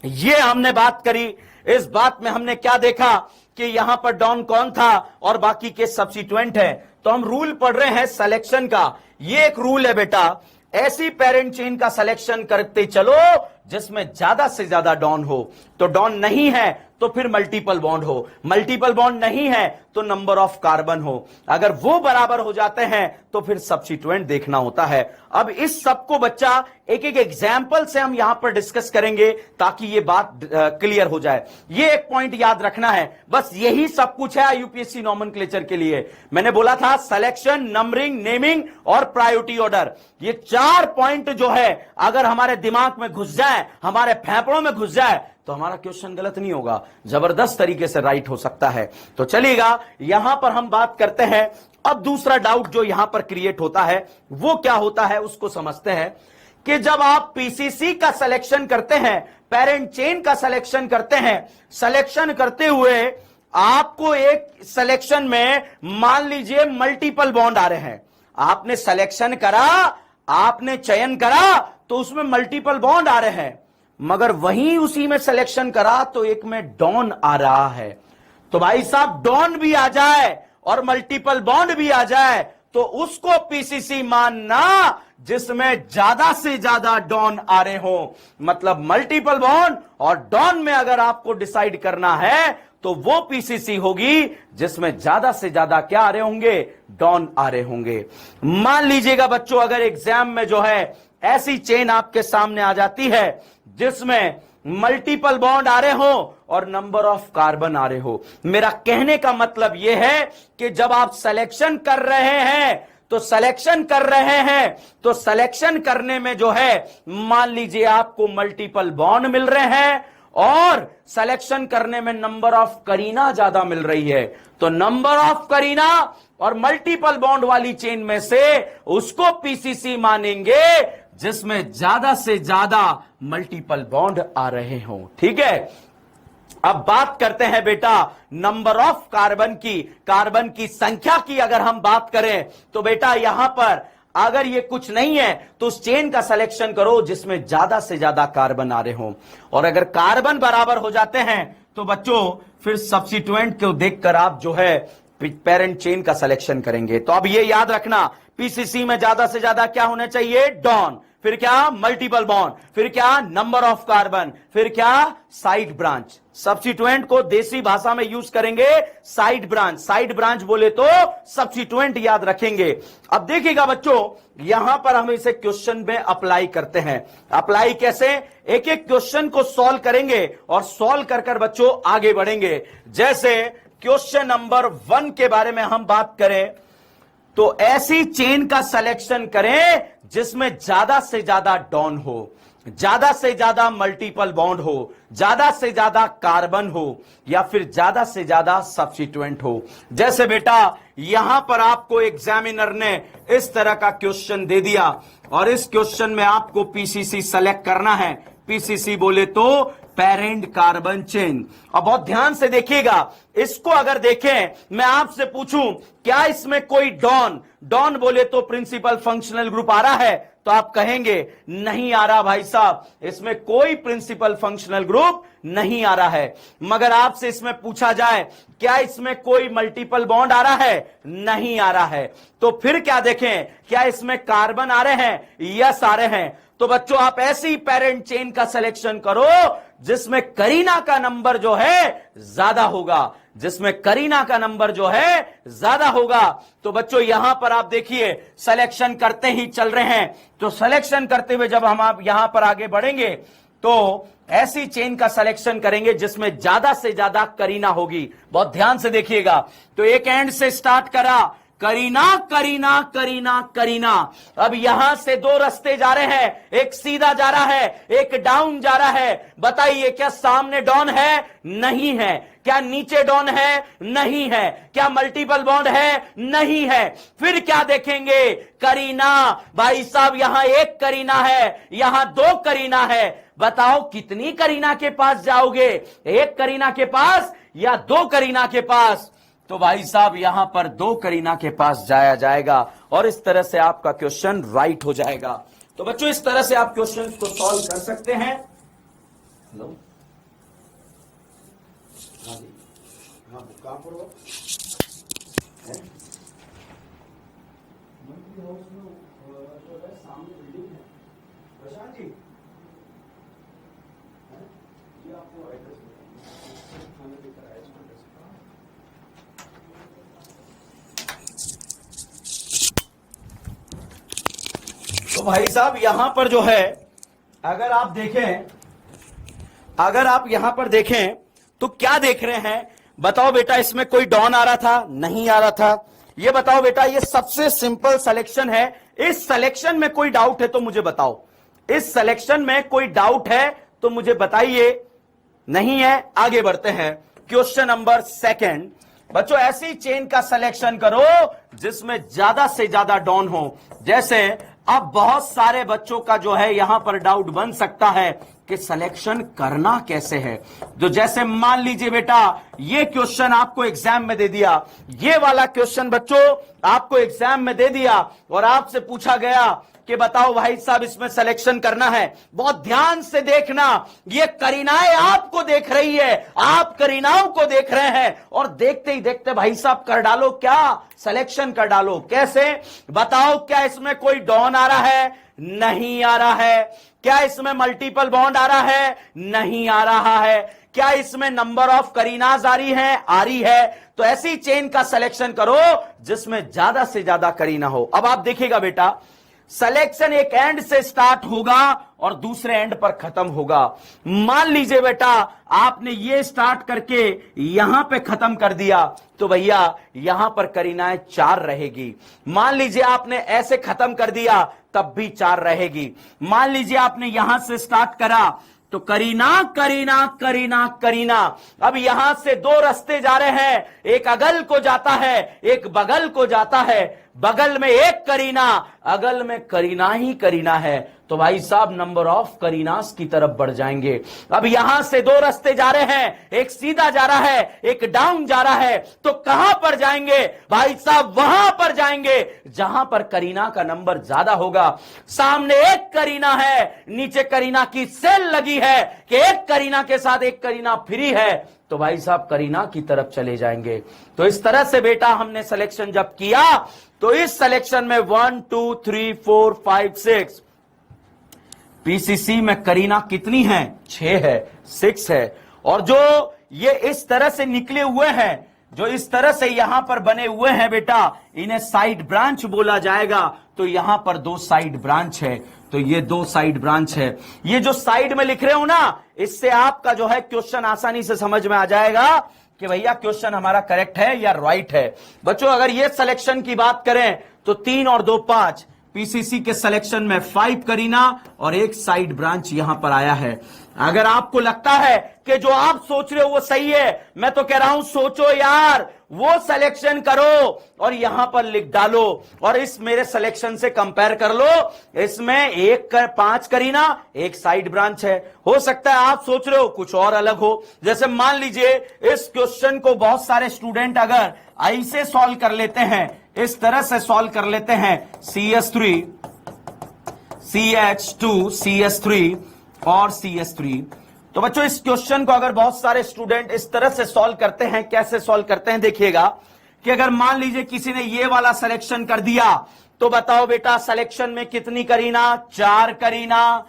ये हमने बात करी, इस बात में हमने क्या देखा कि यहां पर डॉन कौन था और बाकी के सब्स्टिट्यूएंट है, तो हम रूल पढ़ रहे हैं सिलेक्शन का। ये एक रूल है बेटा, ऐसी पेरेंट चेन का सिलेक्शन करते चलो जिसमें ज्यादा से ज्यादा डॉन हो, तो डॉन नहीं है तो फिर मल्टीपल बॉन्ड हो, मल्टीपल बॉन्ड नहीं है तो नंबर ऑफ कार्बन हो, अगर वो बराबर हो जाते हैं तो फिर सब्स्टिट्यूएंट देखना होता है। अब इस सबको बच्चा एक एक एग्जाम्पल से हम यहां पर डिस्कस करेंगे ताकि ये बात क्लियर हो जाए। ये एक पॉइंट याद रखना है, बस यही सब कुछ है यूपीएससी नॉमेनक्लेचर के लिए। मैंने बोला था सिलेक्शन, नंबरिंग, नेमिंग और प्रायोरिटी ऑर्डर, ये 4 पॉइंट जो है अगर हमारे दिमाग में घुस जाए, हमारे फेफड़ों में घुस जाए, तो हमारा क्वेश्चन गलत नहीं होगा, जबरदस्त तरीके से राइट हो सकता है। तो चलिएगा यहां पर हम बात करते हैं। अब दूसरा डाउट जो यहां पर क्रिएट होता है वो क्या होता है उसको समझते हैं कि जब आप पीसीसी का सिलेक्शन करते हैं, पेरेंट चेन का सिलेक्शन करते हैं, सिलेक्शन करते हुए आपको एक सिलेक्शन में मान लीजिए मल्टीपल बॉन्ड आ रहे हैं, आपने सिलेक्शन करा, आपने चयन करा तो उसमें मल्टीपल बॉन्ड आ रहे हैं, मगर वहीं उसी में सिलेक्शन करा तो एक में डॉन आ रहा है, तो भाई साहब डॉन भी आ जाए और मल्टीपल बॉन्ड भी आ जाए तो उसको पीसीसी मानना जिसमें ज्यादा से ज्यादा डॉन आ रहे हो। मतलब मल्टीपल बॉन्ड और डॉन में अगर आपको डिसाइड करना है तो वो पीसीसी होगी जिसमें ज्यादा से ज्यादा क्या आ रहे होंगे, डॉन आ रहे होंगे। मान लीजिएगा बच्चों, अगर एग्जाम में जो है ऐसी चेन आपके सामने आ जाती है जिसमें मल्टीपल बॉन्ड आ रहे हो और नंबर ऑफ कार्बन आ रहे हो, मेरा कहने का मतलब यह है कि जब आप सिलेक्शन कर रहे हैं तो सिलेक्शन करने में जो है मान लीजिए आपको मल्टीपल बॉन्ड मिल रहे हैं और सिलेक्शन करने में नंबर ऑफ करीना ज्यादा मिल रही है, तो नंबर ऑफ करीना और मल्टीपल बॉन्ड वाली चेन में से उसको पीसीसी मानेंगे जिसमें ज्यादा से ज्यादा मल्टीपल बॉन्ड आ रहे हो। ठीक है, अब बात करते हैं बेटा नंबर ऑफ कार्बन की संख्या की। अगर हम बात करें तो बेटा यहां पर अगर ये कुछ नहीं है तो उस चेन का सिलेक्शन करो जिसमें ज्यादा से ज्यादा कार्बन आ रहे हो, और अगर कार्बन बराबर हो जाते हैं तो बच्चों फिर सब्स्टिट्यूएंट को देखकर आप जो है पेरेंट चेन का सिलेक्शन करेंगे। तो अब ये याद रखना, पीसीसी में ज्यादा से ज्यादा क्या होना चाहिए, डॉन, फिर क्या मल्टीपल बॉन्ड, फिर क्या नंबर ऑफ कार्बन, फिर क्या साइड ब्रांच। सब्स्टिट्यूएंट को देसी भाषा में यूज करेंगे साइड ब्रांच बोले तो सब्स्टिट्यूएंट याद रखेंगे। अब देखिएगा बच्चों, यहां पर हम इसे क्वेश्चन में अप्लाई करते हैं। अप्लाई कैसे, एक एक क्वेश्चन को सॉल्व करेंगे और सॉल्व कर कर बच्चों आगे बढ़ेंगे। जैसे क्वेश्चन नंबर 1 के बारे में हम बात करें तो ऐसी चेन का सिलेक्शन करें जिसमें ज्यादा से ज्यादा डॉन हो, ज्यादा से ज्यादा मल्टीपल बॉन्ड हो, ज्यादा से ज्यादा कार्बन हो, या फिर ज्यादा से ज्यादा सब्स्टिट्यूएंट हो। जैसे बेटा यहां पर आपको एग्जामिनर ने इस तरह का क्वेश्चन दे दिया और इस क्वेश्चन में आपको पीसीसी सेलेक्ट करना है। पीसीसी बोले तो पेरेंट कार्बन चेन। अब बहुत ध्यान से देखिएगा, इसको अगर देखें, मैं आपसे पूछूं क्या इसमें कोई डॉन बोले तो प्रिंसिपल फंक्शनल ग्रुप आ रहा है, तो आप कहेंगे नहीं आ रहा भाई साहब, इसमें कोई प्रिंसिपल फंक्शनल ग्रुप नहीं आ रहा है। मगर आपसे इसमें पूछा जाए क्या इसमें कोई मल्टीपल बॉन्ड आ रहा है, नहीं आ रहा है, तो फिर क्या देखें, क्या इसमें कार्बन आ रहे हैं, यस आ रहे हैं। तो बच्चों आप ऐसी पेरेंट चेन का सिलेक्शन करो जिसमें करीना का नंबर जो है ज्यादा होगा, जिसमें करीना का नंबर जो है ज्यादा होगा। तो बच्चों यहां पर आप देखिए सिलेक्शन करते ही चल रहे हैं, तो सिलेक्शन करते हुए जब हम आप यहां पर आगे बढ़ेंगे तो ऐसी चेन का सिलेक्शन करेंगे जिसमें ज्यादा से ज्यादा करीना होगी। बहुत ध्यान से देखिएगा। तो एक एंड से स्टार्ट करा, करीना करीना करीना करीना। अब यहां से दो रास्ते जा रहे हैं, एक सीधा जा रहा है, एक डाउन जा रहा है। बताइए क्या सामने डॉन है, नहीं है। क्या नीचे डॉन है, नहीं है। क्या मल्टीपल बॉन्ड है, नहीं है। फिर क्या देखेंगे, करीना। भाई साहब यहां एक करीना है, यहां दो करीना है। बताओ कितनी करीना के पास जाओगे, एक करीना के पास या दो करीना के पास। तो भाई साहब यहां पर दो करीना के पास जाया जाएगा और इस तरह से आपका क्वेश्चन राइट हो जाएगा। तो बच्चों इस तरह से आप क्वेश्चन को सॉल्व कर सकते हैं। हेलो, हाँ जी, हाँ कहां पर हो, सामने बिल्डिंग है प्रशांत जी, ये आपको एड्रेस खाने पे कराया। तो भाई साहब यहां पर जो है अगर आप देखें, अगर आप यहां पर देखें तो क्या देख रहे हैं, बताओ बेटा इसमें कोई डॉन आ रहा था, नहीं आ रहा था। ये बताओ बेटा, ये सबसे सिंपल सिलेक्शन है। इस सिलेक्शन में कोई डाउट है तो मुझे बताओ, इस सिलेक्शन में कोई डाउट है तो मुझे बताइए। नहीं है, आगे बढ़ते हैं। Question number second. बच्चों ऐसी चेन का सिलेक्शन करो जिसमें ज्यादा से ज्यादा डॉन हो। जैसे अब बहुत सारे बच्चों का जो है यहां पर डाउट बन सकता है कि सिलेक्शन करना कैसे है। तो जैसे मान लीजिए बेटा ये क्वेश्चन आपको एग्जाम में दे दिया, ये वाला क्वेश्चन बच्चों आपको एग्जाम में दे दिया और आपसे पूछा गया कि बताओ भाई साहब इसमें सिलेक्शन करना है। बहुत ध्यान से देखना, ये करीनाएं आपको देख रही है, आप करीनाओं को देख रहे हैं और देखते ही देखते भाई साहब कर डालो, क्या सिलेक्शन कर डालो। कैसे बताओ, क्या इसमें कोई डॉन आ रहा है, नहीं आ रहा है। क्या इसमें मल्टीपल बॉन्ड आ रहा है, नहीं आ रहा है। क्या इसमें नंबर ऑफ करीनाज आ रही है, आ रही है। तो ऐसी चेन का सिलेक्शन करो जिसमें ज्यादा से ज्यादा करीना हो। अब आप देखिएगा बेटा, सिलेक्शन एक एंड से स्टार्ट होगा और दूसरे एंड पर खत्म होगा। मान लीजिए बेटा आपने ये स्टार्ट करके यहां पे खत्म कर दिया तो भैया यहां पर करीनाएं 4 रहेगी। मान लीजिए आपने ऐसे खत्म कर दिया तब भी 4 रहेगी। मान लीजिए आपने यहां से स्टार्ट करा तो करीना करीना करीना करीना। अब यहां से दो रास्ते जा रहे हैं, एक अगल को जाता है, एक बगल को जाता है। बगल में एक करीना, अगल में करीना ही करीना है। तो भाई साहब नंबर ऑफ करीनास की तरफ बढ़ जाएंगे। अब यहां से दो रास्ते जा रहे हैं, एक सीधा जा रहा है, एक डाउन जा रहा है। तो कहां पर जाएंगे भाई साहब, वहां पर जाएंगे जहां पर करीना का नंबर ज्यादा होगा। सामने एक करीना है, नीचे करीना की सेल लगी है कि एक करीना के साथ एक करीना फ्री है, तो भाई साहब करीना की तरफ चले जाएंगे। तो इस तरह से बेटा हमने सिलेक्शन जब किया तो इस सिलेक्शन में 1 2 3 4 5 6 पीसीसी में करीना कितनी है, 6 है, 6 है। और जो ये इस तरह से निकले हुए हैं, जो इस तरह से यहां पर बने हुए हैं बेटा, इन्हें साइड ब्रांच बोला जाएगा। तो यहां पर 2 साइड ब्रांच है, तो ये 2 साइड ब्रांच है। ये जो साइड में लिख रहे हो ना, इससे आपका जो है क्वेश्चन आसानी से समझ में आ जाएगा कि भैया क्वेश्चन हमारा करेक्ट है या राइट है। बच्चों अगर ये सिलेक्शन की बात करें तो 3 और 2 5, पीसीसी के सिलेक्शन में 5 करीना और एक साइड ब्रांच यहां पर आया है। अगर आपको लगता है कि जो आप सोच रहे हो वो सही है, मैं तो कह रहा हूं सोचो यार, वो सिलेक्शन करो और यहां पर लिख डालो और इस मेरे सिलेक्शन से कंपेयर कर लो। इसमें 5 करीना, एक साइड ब्रांच है। हो सकता है आप सोच रहे हो कुछ और अलग हो। जैसे मान लीजिए इस क्वेश्चन को बहुत सारे स्टूडेंट अगर ऐसे सॉल्व कर लेते हैं, इस तरह से सॉल्व कर लेते हैं, CS3 CH2 CH3 और CH3। तो बच्चों इस क्वेश्चन को अगर बहुत सारे स्टूडेंट इस तरह से सॉल्व करते हैं, कैसे सॉल्व करते हैं देखिएगा कि अगर मान लीजिए किसी ने ये वाला सिलेक्शन कर दिया तो बताओ बेटा सिलेक्शन में कितनी करीना, 4 करीना।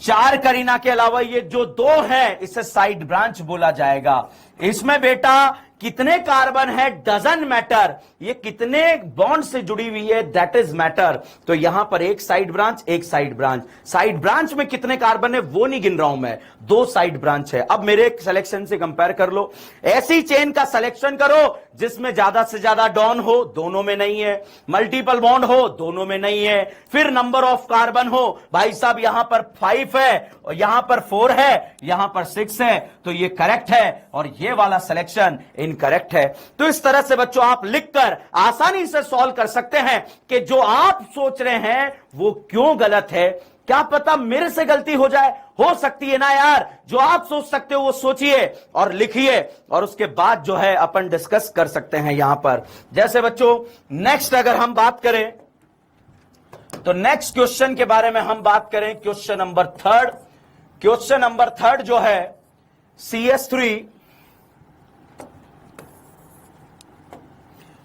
4 करीना के अलावा ये जो 2 है इसे साइड ब्रांच बोला जाएगा। इसमें बेटा कितने कार्बन है डजंट मैटर, ये कितने बॉन्ड से जुड़ी हुई है दैट इज मैटर। तो यहां पर एक साइड ब्रांच, एक साइड ब्रांच। साइड ब्रांच में कितने कार्बन है वो नहीं गिन रहा हूं मैं, 2 साइड ब्रांच है। अब मेरे सिलेक्शन से कंपेयर कर लो, ऐसी चेन का सिलेक्शन करो जिसमें ज्यादा से ज्यादा डॉन हो, दोनों में नहीं है, मल्टीपल बॉन्ड हो, दोनों में नहीं है, फिर नंबर ऑफ कार्बन हो, भाई साहब यहां पर 5 है और यहां पर 4 है, यहां पर 6 है, तो ये करेक्ट है और ये वाला सिलेक्शन इनकरेक्ट है। तो इस तरह से बच्चों आप लिखकर आसानी से सॉल्व कर सकते हैं कि जो आप सोच रहे हैं वो क्यों गलत है। क्या पता मेरे से गलती हो जाए, हो सकती है ना यार। जो आप सोच सकते हो वो सोचिए और लिखिए और उसके बाद जो है अपन डिस्कस कर सकते हैं यहां पर। जैसे बच्चों नेक्स्ट अगर हम बात करें तो नेक्स्ट क्वेश्चन के बारे में हम बात करें, क्वेश्चन नंबर 3। क्वेश्चन नंबर 3 जो है CH3,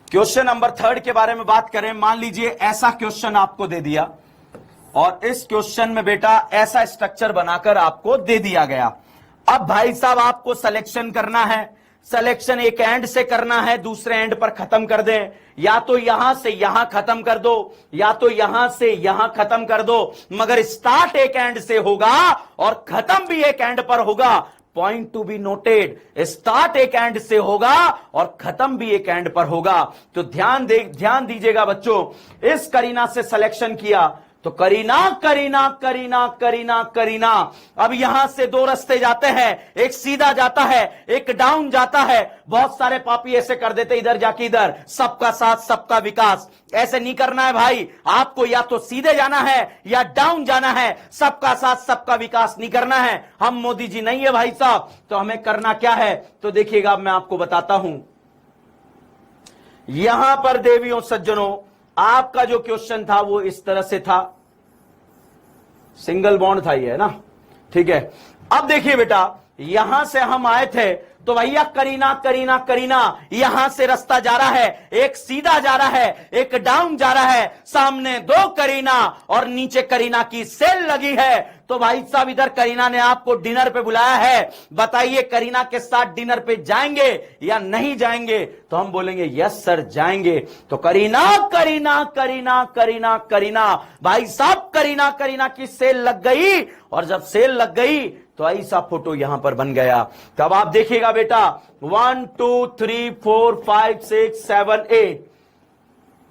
क्वेश्चन नंबर 3 के बारे में बात करें। मान लीजिए ऐसा क्वेश्चन आपको दे दिया और इस क्वेश्चन में बेटा ऐसा स्ट्रक्चर बनाकर आपको दे दिया गया। अब भाई साहब आपको सिलेक्शन करना है, सिलेक्शन एक एंड से करना है, दूसरे एंड पर खत्म कर दें, या तो यहां से यहां खत्म कर दो या तो यहां से यहां खत्म कर दो, मगर स्टार्ट एक एंड से होगा और खत्म भी एक एंड पर होगा। Point to be noted, start एक एंड से होगा और खत्म भी एक एंड पर होगा। तो ध्यान दीजिएगा बच्चों, इस करीना से सिलेक्शन किया तो करीना करीना करीना करीना करीना। अब यहां से 2 रास्ते जाते हैं, एक सीधा जाता है, एक डाउन जाता है। बहुत सारे पापी ऐसे कर देते इधर जाके इधर, सबका साथ सबका विकास। ऐसे नहीं करना है भाई, आपको या तो सीधे जाना है या डाउन जाना है, सबका साथ सबका विकास नहीं करना है। हम मोदी जी नहीं है भाई साहब, तो हमें करना क्या है तो देखिएगा मैं आपको बताता हूं। यहां पर देवियों सज्जनों आपका जो क्वेश्चन था वो इस तरह से था, सिंगल बॉन्ड था ये, है ना, ठीक है। अब देखिए बेटा यहां से हम आए थे तो भैया करीना करीना करीना, यहां से रास्ता जा रहा है, एक सीधा जा रहा है, एक डाउन जा रहा है, सामने 2 करीना और नीचे करीना की सेल लगी है। तो भाई साहब इधर करीना ने आपको डिनर पे बुलाया है, बताइए करीना के साथ डिनर पे जाएंगे या नहीं जाएंगे। तो हम बोलेंगे यस सर जाएंगे। तो करीना करीना करीना करीना करीना, भाई साहब करीना करीना की सेल लग गई और जब सेल लग गई तो ऐसा फोटो यहां पर बन गया। तब आप देखिएगा बेटा 1 2 3 4 5 6 7 8,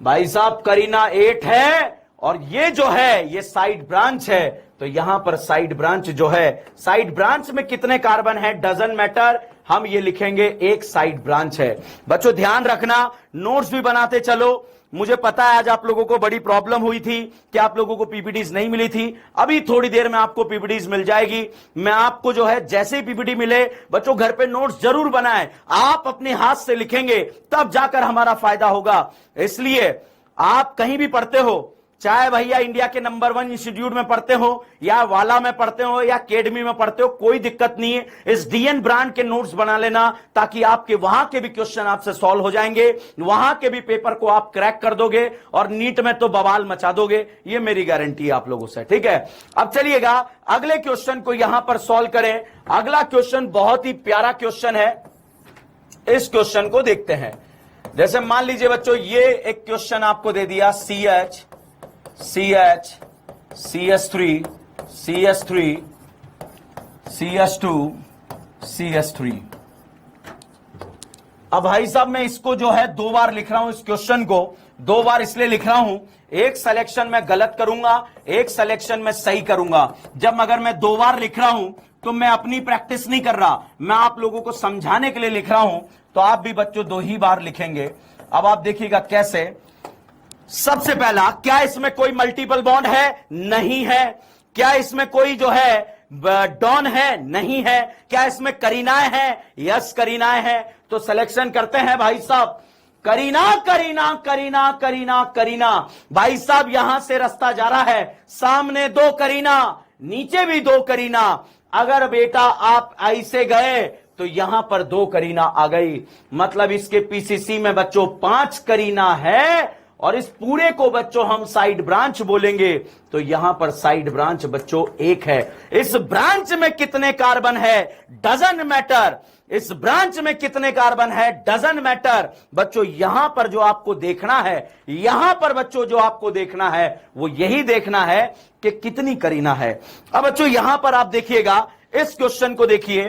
भाई साहब करीना 8 है और ये जो है ये साइड ब्रांच है। तो यहां पर साइड ब्रांच जो है, साइड ब्रांच में कितने कार्बन है डजंट मैटर, हम ये लिखेंगे एक साइड ब्रांच है। बच्चों ध्यान रखना, नोट्स भी बनाते चलो। मुझे पता है आज आप लोगों को बड़ी प्रॉब्लम हुई थी कि आप लोगों को पीपीटीज नहीं मिली थी, अभी थोड़ी देर में आपको पीपीटीज मिल जाएगी। मैं आपको जो है जैसे ही पीपीटी मिले बच्चों घर पे नोट्स जरूर बनाएं, आप अपने हाथ से लिखेंगे तब जाकर हमारा फायदा होगा। इसलिए आप कहीं भी पढ़ते हो, चाहे भैया इंडिया के नंबर 1 इंस्टीट्यूट में पढ़ते हो या वाला में पढ़ते हो या अकेडमी में पढ़ते हो, कोई दिक्कत नहीं है। इस डीएन ब्रांड के नोट्स बना लेना ताकि आपके वहां के भी क्वेश्चन आपसे सॉल्व हो जाएंगे, वहां के भी पेपर को आप क्रैक कर दोगे और नीट में तो बवाल मचा दोगे, ये मेरी गारंटी है आप लोगों से, ठीक है। अब चलिएगा अगले क्वेश्चन को यहां पर सॉल्व करें। अगला क्वेश्चन बहुत ही प्यारा क्वेश्चन है, इस क्वेश्चन को देखते हैं। जैसे मान लीजिए बच्चों ये एक क्वेश्चन आपको दे दिया, CH CH CH3 CH3 CH2 CH3। अब भाई साहब मैं इसको जो है 2 बार लिख रहा हूं, इस क्वेश्चन को 2 बार इसलिए लिख रहा हूं, एक सिलेक्शन में गलत करूंगा, एक सिलेक्शन में सही करूंगा। जब अगर मैं 2 बार लिख रहा हूं तो मैं अपनी प्रैक्टिस नहीं कर रहा, मैं आप लोगों को समझाने के लिए लिख रहा हूं। तो आप भी बच्चों 2 ही बार लिखेंगे। अब आप देखिएगा कैसे। सबसे पहला, क्या इसमें कोई मल्टीपल बॉन्ड है? नहीं है। क्या इसमें कोई जो है डॉन है? नहीं है। क्या इसमें करीनाएं हैं? यस करीनाएं हैं। तो सिलेक्शन करते हैं भाई साहब। करीना करीना करीना करीना करीना। भाई साहब यहां से रास्ता जा रहा है, सामने 2 करीना, नीचे भी 2 करीना। अगर बेटा आप ऐसे गए तो यहां पर 2 करीना आ गई, मतलब इसके पीसीसी में बच्चों 5 करीना है, और इस पूरे को बच्चों हम साइड ब्रांच बोलेंगे। तो यहां पर साइड ब्रांच बच्चों 1 है। इस ब्रांच में कितने कार्बन है डजंट मैटर, इस ब्रांच में कितने कार्बन है डजंट मैटर। बच्चों यहां पर जो आपको देखना है, यहां पर बच्चों जो आपको देखना है वो यही देखना है कि कितनी करीना है। अब बच्चों यहां पर आप देखिएगा, इस क्वेश्चन को देखिए,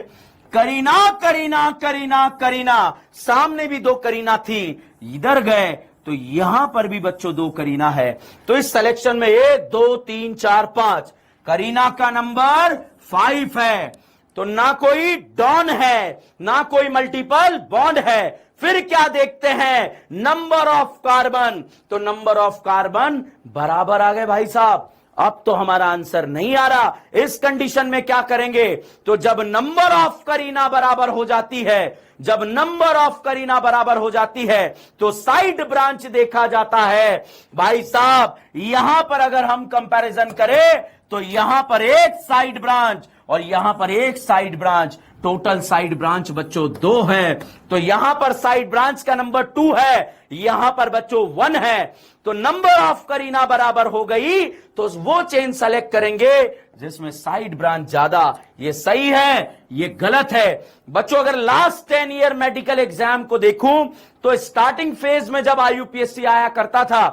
करीना करीना करीना करीना, सामने भी 2 करीना थी, इधर गए तो यहां पर भी बच्चों 2 करीना है। तो इस सिलेक्शन में 1 2 3 4 5 करीना का नंबर 5 है। तो ना कोई डॉन है, ना कोई मल्टीपल बॉन्ड है। फिर क्या देखते हैं, नंबर ऑफ कार्बन। तो नंबर ऑफ कार्बन बराबर आ गए भाई साहब। अब तो हमारा आंसर नहीं आ रहा। इस कंडीशन में क्या करेंगे, तो जब नंबर ऑफ करीना बराबर हो जाती है, जब नंबर ऑफ करीना बराबर हो जाती है तो साइड ब्रांच देखा जाता है। भाई साहब यहां पर अगर हम कंपैरिजन करें तो यहां पर 1 साइड ब्रांच और यहां पर 1 side branch, total side branch बच्चों 2 है। तो यहां पर साइड ब्रांच का नंबर 2 है, यहां पर बच्चों 1 है। तो नंबर ऑफ करीना बराबर हो गई तो वो चेन सेलेक्ट करेंगे जिसमें साइड ब्रांच ज्यादा। ये सही है, ये गलत है। बच्चों अगर लास्ट 10 ईयर मेडिकल एग्जाम को देखूं तो स्टार्टिंग फेज में जब आईयूपीएससी आया करता था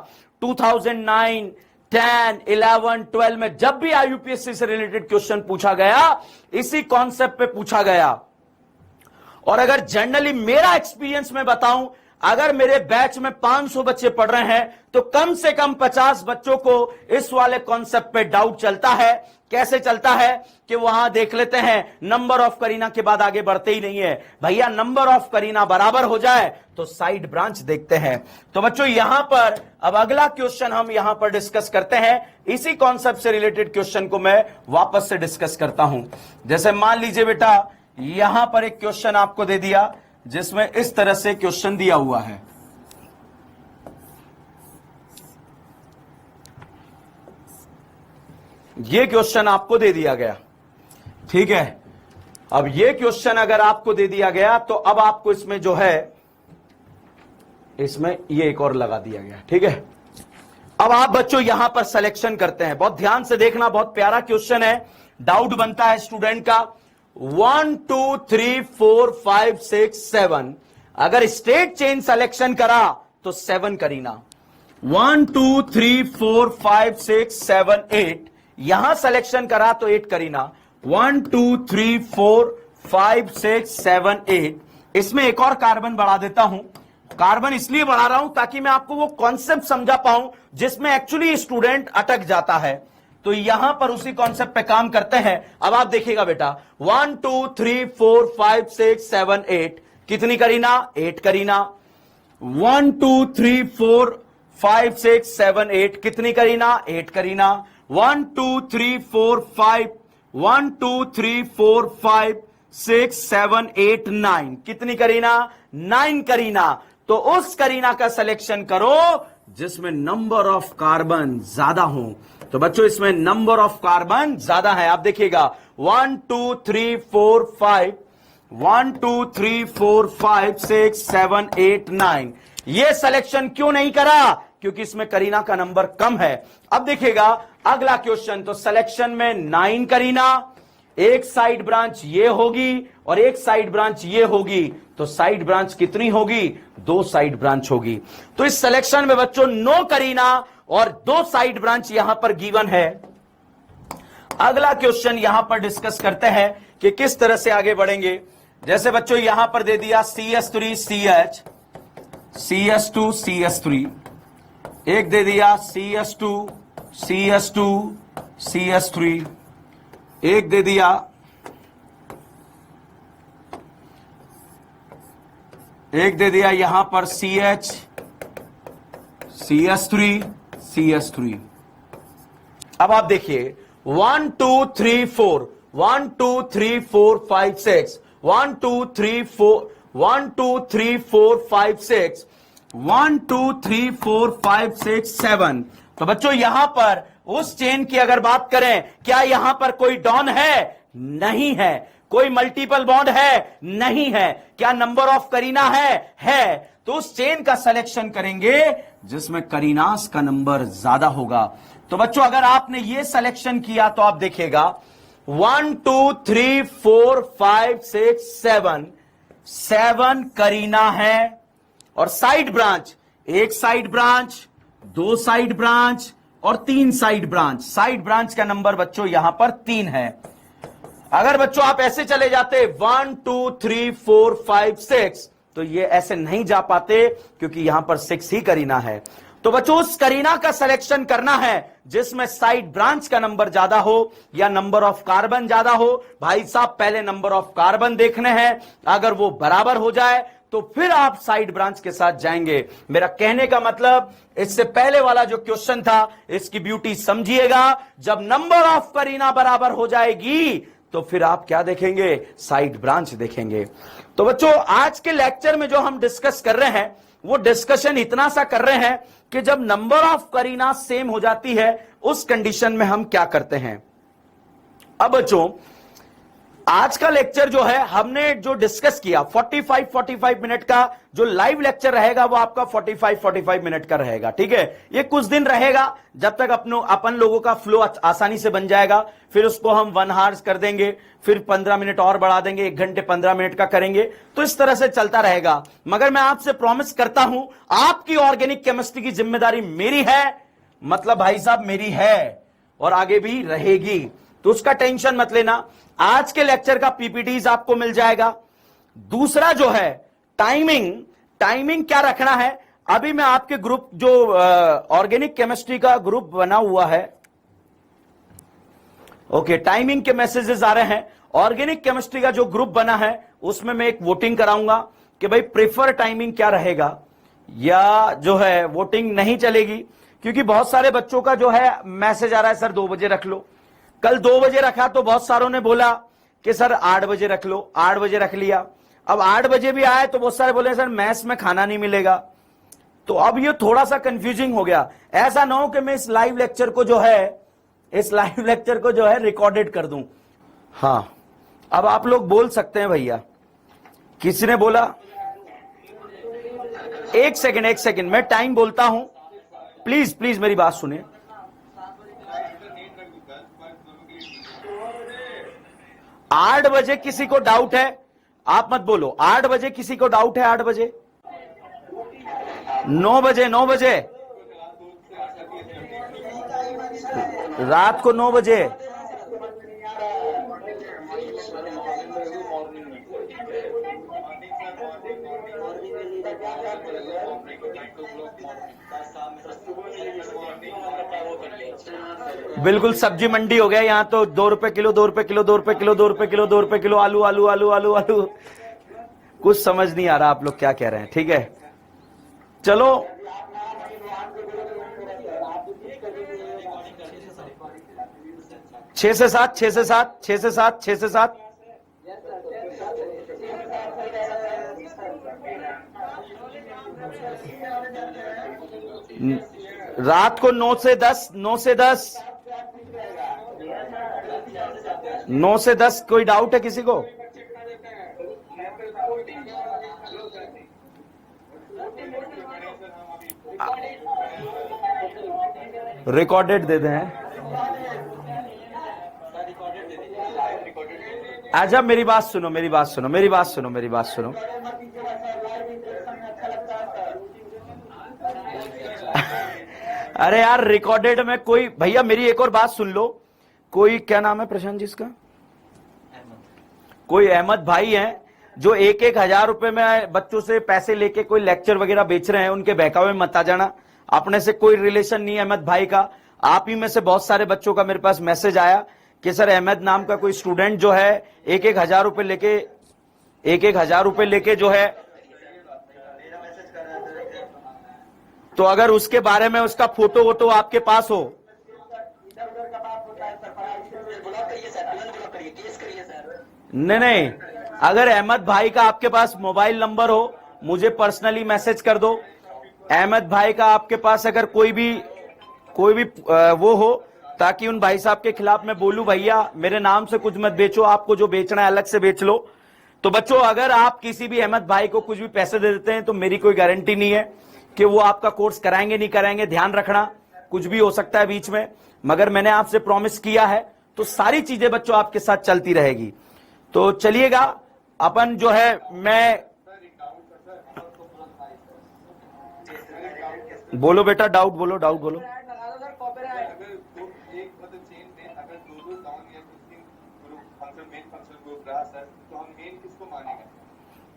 2009 10 11 12 में, जब भी आईयूपीएससी से रिलेटेड क्वेश्चन पूछा गया इसी कॉन्सेप्ट पे पूछा गया। और अगर जनरली मेरा एक्सपीरियंस में बताऊं, अगर मेरे बैच में 500 बच्चे पढ़ रहे हैं तो कम से कम 50 बच्चों को इस वाले कॉन्सेप्ट पे डाउट चलता है। कैसे चलता है कि वहां देख लेते हैं नंबर ऑफ करीना के बाद आगे बढ़ते ही नहीं है। भैया नंबर ऑफ करीना बराबर हो जाए तो साइड ब्रांच देखते हैं। तो बच्चों यहां पर अब अगला क्वेश्चन हम यहां पर डिस्कस करते हैं। इसी कॉन्सेप्ट से रिलेटेड क्वेश्चन को मैं वापस से डिस्कस करता हूं। जैसे मान लीजिए बेटा यहां पर एक क्वेश्चन आपको दे दिया जिसमें इस तरह से क्वेश्चन दिया हुआ है। ये क्वेश्चन आपको दे दिया गया, ठीक है। अब ये क्वेश्चन अगर आपको दे दिया गया तो अब आपको इसमें जो है, इसमें ये एक और लगा दिया गया, ठीक है। अब आप बच्चों यहां पर सिलेक्शन करते हैं, बहुत ध्यान से देखना, बहुत प्यारा क्वेश्चन है, डाउट बनता है स्टूडेंट का। 1 2 3 4 5 6 7, अगर स्ट्रेट चेन सिलेक्शन करा तो 7 करीना। 1 2 3 4 5 6 7 8, यहां सिलेक्शन करा तो 8 करीना। 1 2 3 4 5 6 7 8, इसमें एक और कार्बन बढ़ा देता हूं। कार्बन इसलिए बढ़ा रहा हूं ताकि मैं आपको वो कॉन्सेप्ट समझा पाऊं जिसमें एक्चुअली स्टूडेंट अटक जाता है। तो यहां पर उसी कॉन्सेप्ट पे काम करते हैं। अब आप देखिएगा बेटा 1 2 3 4 5 6 7 8, कितनी करीना, 8 करीना। 1 2 3 4 5 6 7 8, कितनी करीना, 8 करीना। 1 2 3 4 5 1 2 3 4 5 6 7 8 9, कितनी करीना, 9 करीना। तो उस करीना का सिलेक्शन करो जिसमें नंबर ऑफ कार्बन ज्यादा हो। तो बच्चों इसमें नंबर ऑफ कार्बन ज्यादा है। आप देखिएगा 1 2 3 4 5 1 2 3 4 5 6 7 8 9, ये सिलेक्शन क्यों नहीं करा, क्योंकि इसमें करीना का नंबर कम है। अब देखिएगा अगला क्वेश्चन, तो सिलेक्शन में 9 करीना, एक साइड ब्रांच ये होगी और एक साइड ब्रांच ये होगी। तो साइड ब्रांच कितनी होगी, 2 साइड ब्रांच होगी। तो इस सिलेक्शन में बच्चों 9 करीना और 2 साइड ब्रांच यहां पर गिवन है। अगला क्वेश्चन यहां पर डिस्कस करते हैं कि किस तरह से आगे बढ़ेंगे। जैसे बच्चों यहां पर दे दिया CH3 CH, CH2 CH3, एक दे दिया CH2 CH2 CH3, एक दे दिया यहां पर CH CH3 CH3। अब आप देखिए 1 2 3 4 1 2 3 4 5 6 1 2 3 4 1 2 3 4 5 6, 1 2 3 4 5 6 7। तो बच्चों यहां पर उस चेन की अगर बात करें, क्या यहां पर कोई डॉन है? नहीं है। कोई मल्टीपल बॉन्ड है? नहीं है। क्या नंबर ऑफ करीना है। तो उस चेन का सिलेक्शन करेंगे जिसमें करीनास का नंबर ज्यादा होगा। तो बच्चों अगर आपने ये सिलेक्शन किया तो आप देखिएगा 1 2 3 4 5 6 7, 7 करीना है। और साइड ब्रांच, एक साइड ब्रांच, दो साइड ब्रांच और 3 साइड ब्रांच। साइड ब्रांच का नंबर बच्चों यहां पर 3 है। अगर बच्चों आप ऐसे चले जाते 1 2 3 4 5 6, तो ये ऐसे नहीं जा पाते क्योंकि यहां पर 6 ही करीना है। तो बच्चों उस करीना का सिलेक्शन करना है जिसमें साइड ब्रांच का नंबर ज्यादा हो या नंबर ऑफ कार्बन ज्यादा हो। भाई साहब पहले नंबर ऑफ कार्बन देखने हैं, अगर वो बराबर हो जाए तो फिर आप साइड ब्रांच के साथ जाएंगे। मेरा कहने का मतलब, इससे पहले वाला जो क्वेश्चन था इसकी ब्यूटी समझिएगा। जब नंबर ऑफ करीना बराबर हो जाएगी तो फिर आप क्या देखेंगे? साइड ब्रांच देखेंगे। तो बच्चों आज के लेक्चर में जो हम डिस्कस कर रहे हैं वो डिस्कशन इतना सा कर रहे हैं कि जब नंबर ऑफ करीना सेम हो जाती है उस कंडीशन में हम क्या करते हैं। अब बच्चों आज का लेक्चर जो है हमने जो डिस्कस किया 45 मिनट का जो लाइव लेक्चर रहेगा वो आपका 45 मिनट का रहेगा। ठीक है, ये कुछ दिन रहेगा जब तक अपन लोगों का फ्लो आसानी से बन जाएगा। फिर उसको हम 1 आवर्स कर देंगे, फिर 15 मिनट और बढ़ा देंगे, 1 घंटे 15 मिनट का करेंगे। तो इस तरह से चलता रहेगा। मगर मैं आपसे प्रॉमिस करता हूं आपकी ऑर्गेनिक केमिस्ट्री की जिम्मेदारी मेरी है, मतलब भाई साहब मेरी है और आगे भी रहेगी। तो उसका टेंशन मत लेना। आज के लेक्चर का पीपीटीज आपको मिल जाएगा। दूसरा जो है टाइमिंग क्या रखना है। अभी मैं आपके ग्रुप जो ऑर्गेनिक केमिस्ट्री का ग्रुप बना हुआ है, ओके, टाइमिंग के मैसेजेस आ रहे हैं। ऑर्गेनिक केमिस्ट्री का जो ग्रुप बना है उसमें मैं एक वोटिंग कराऊंगा कि भाई प्रेफर टाइमिंग क्या रहेगा, या जो है वोटिंग नहीं चलेगी। क्योंकि बहुत सारे बच्चों का जो है मैसेज आ रहा है सर 2 बजे रख लो। कल 2 बजे रखा तो बहुत सारों ने बोला कि सर 8 बजे रख लो, 8 बजे रख लिया। अब 8 बजे भी आए तो बहुत सारे बोले सर मैस में खाना नहीं मिलेगा। तो अब ये थोड़ा सा कंफ्यूजिंग हो गया। ऐसा ना हो कि मैं इस लाइव लेक्चर को जो है रिकॉर्डेड कर दूं। हाँ, अब आप लोग बोल सकते हैं भैया। किसी ने बोला, एक सेकंड मैं टाइम बोलता हूं, प्लीज मेरी बात सुनिए। 8 बजे किसी को डाउट है? आप मत बोलो। 8 बजे किसी को डाउट है? 8 बजे, 9 बजे, रात को 9 बजे। बिल्कुल सब्जी मंडी हो गया यहाँ तो। 2 रुपए किलो, 2 रुपए किलो, 2 रुपए किलो, 2 रुपए किलो, 2 रुपए किलो आलू। कुछ समझ नहीं आ रहा आप लोग क्या कह रहे हैं। ठीक है, चलो 6 से 7। रात को 9 से 10, 9 से 10। कोई डाउट है किसी को? रिकॉर्डेड दे दें। अच्छा मेरी बात सुनो। अरे यार रिकॉर्डेड में कोई, भैया मेरी एक और बात सुन लो। कोई, क्या नाम है प्रशांत जी इसका? कोई अहमद भाई हैं जो 1,000 रुपए में बच्चों से पैसे लेके कोई लेक्चर वगैरह बेच रहे हैं। उनके बहकावे में मत आ जाना। अपने से कोई रिलेशन नहीं है अहमद भाई का। आप ही में से बहुत सारे बच्चों का मेरे पास मैसेज आया कि सर अहमद नाम का कोई स्टूडेंट जो है 1,000 रुपए लेके जो है, तो अगर उसके बारे में उसका फोटो वोटो आपके पास हो, नहीं, अगर अहमद भाई का आपके पास मोबाइल नंबर हो मुझे पर्सनली मैसेज कर दो। अहमद भाई का आपके पास अगर कोई भी वो हो, ताकि उन भाई साहब के खिलाफ मैं बोलूं भैया मेरे नाम से कुछ मत बेचो, आपको जो बेचना है अलग से बेच लो। तो बच्चों अगर आप किसी भी अहमद भाई को कुछ भी पैसे दे देते हैं तो मेरी कोई गारंटी नहीं है कि वो आपका कोर्स कराएंगे नहीं कराएंगे, ध्यान रखना कुछ भी हो सकता है बीच में, मगर मैंने आपसे प्रॉमिस किया है तो सारी चीजें बच्चों आपके साथ चलती रहेगी। तो चलिएगा अपन जो है मैं बोलो बेटा, डाउट बोलो, डाउट बोलो।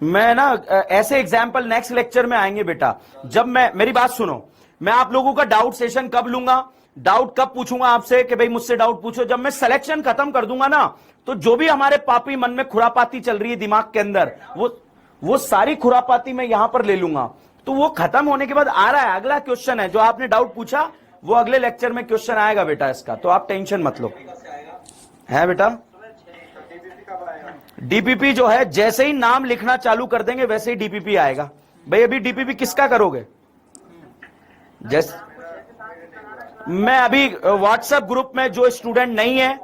मैं ना ऐसे एग्जाम्पल नेक्स्ट लेक्चर में आएंगे बेटा, जब मेरी बात सुनो, मैं आप लोगों का डाउट सेशन कब लूंगा, डाउट कब पूछूंगा आपसे कि भाई मुझसे डाउट पूछो, जब मैं सिलेक्शन खत्म कर दूंगा ना, तो जो भी हमारे पापी मन में खुरापाती चल रही है दिमाग के अंदर, वो सारी खुरापाती मैं यहां पर ले लूंगा। तो वो खत्म होने के बाद आ रहा है अगला क्वेश्चन है जो आपने डाउट पूछा, वो अगले लेक्चर में क्वेश्चन आएगा बेटा इसका, तो आप टेंशन मत लो। है बेटा डीपीपी जो है जैसे ही नाम लिखना चालू कर देंगे वैसे ही डीपीपी आएगा। भाई अभी डीपीपी किसका करोगे? जैसे मैं अभी व्हाट्सएप ग्रुप में जो स्टूडेंट नहीं है,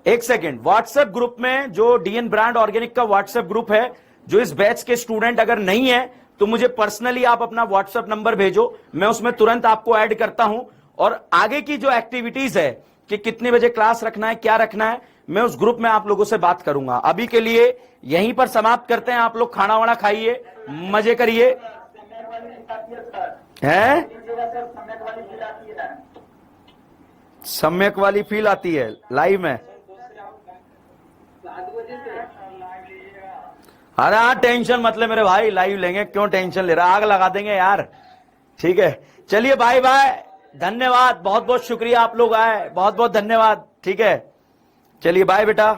एक सेकेंड, व्हाट्सएप ग्रुप में जो डीएन ब्रांड ऑर्गेनिक का व्हाट्सएप ग्रुप है, जो इस बैच के स्टूडेंट अगर नहीं है तो मुझे पर्सनली आप अपना व्हाट्सएप नंबर भेजो, मैं उसमें तुरंत आपको ऐड करता हूं। और आगे की जो एक्टिविटीज है कि कितने बजे क्लास रखना है, क्या रखना है, मैं उस ग्रुप में आप लोगों से बात करूंगा। अभी के लिए यहीं पर समाप्त करते हैं, आप लोग खाना वाना खाइए, मजे करिए। हैं सम्यक वाली फील आती है लाइव में? अरे हाँ टेंशन मत ले मेरे भाई, लाइव लेंगे, क्यों टेंशन ले रहा, आग लगा देंगे यार। ठीक है चलिए बाय बाय, धन्यवाद, बहुत बहुत शुक्रिया आप लोग आए, बहुत बहुत धन्यवाद। ठीक है चलिए बाय बेटा।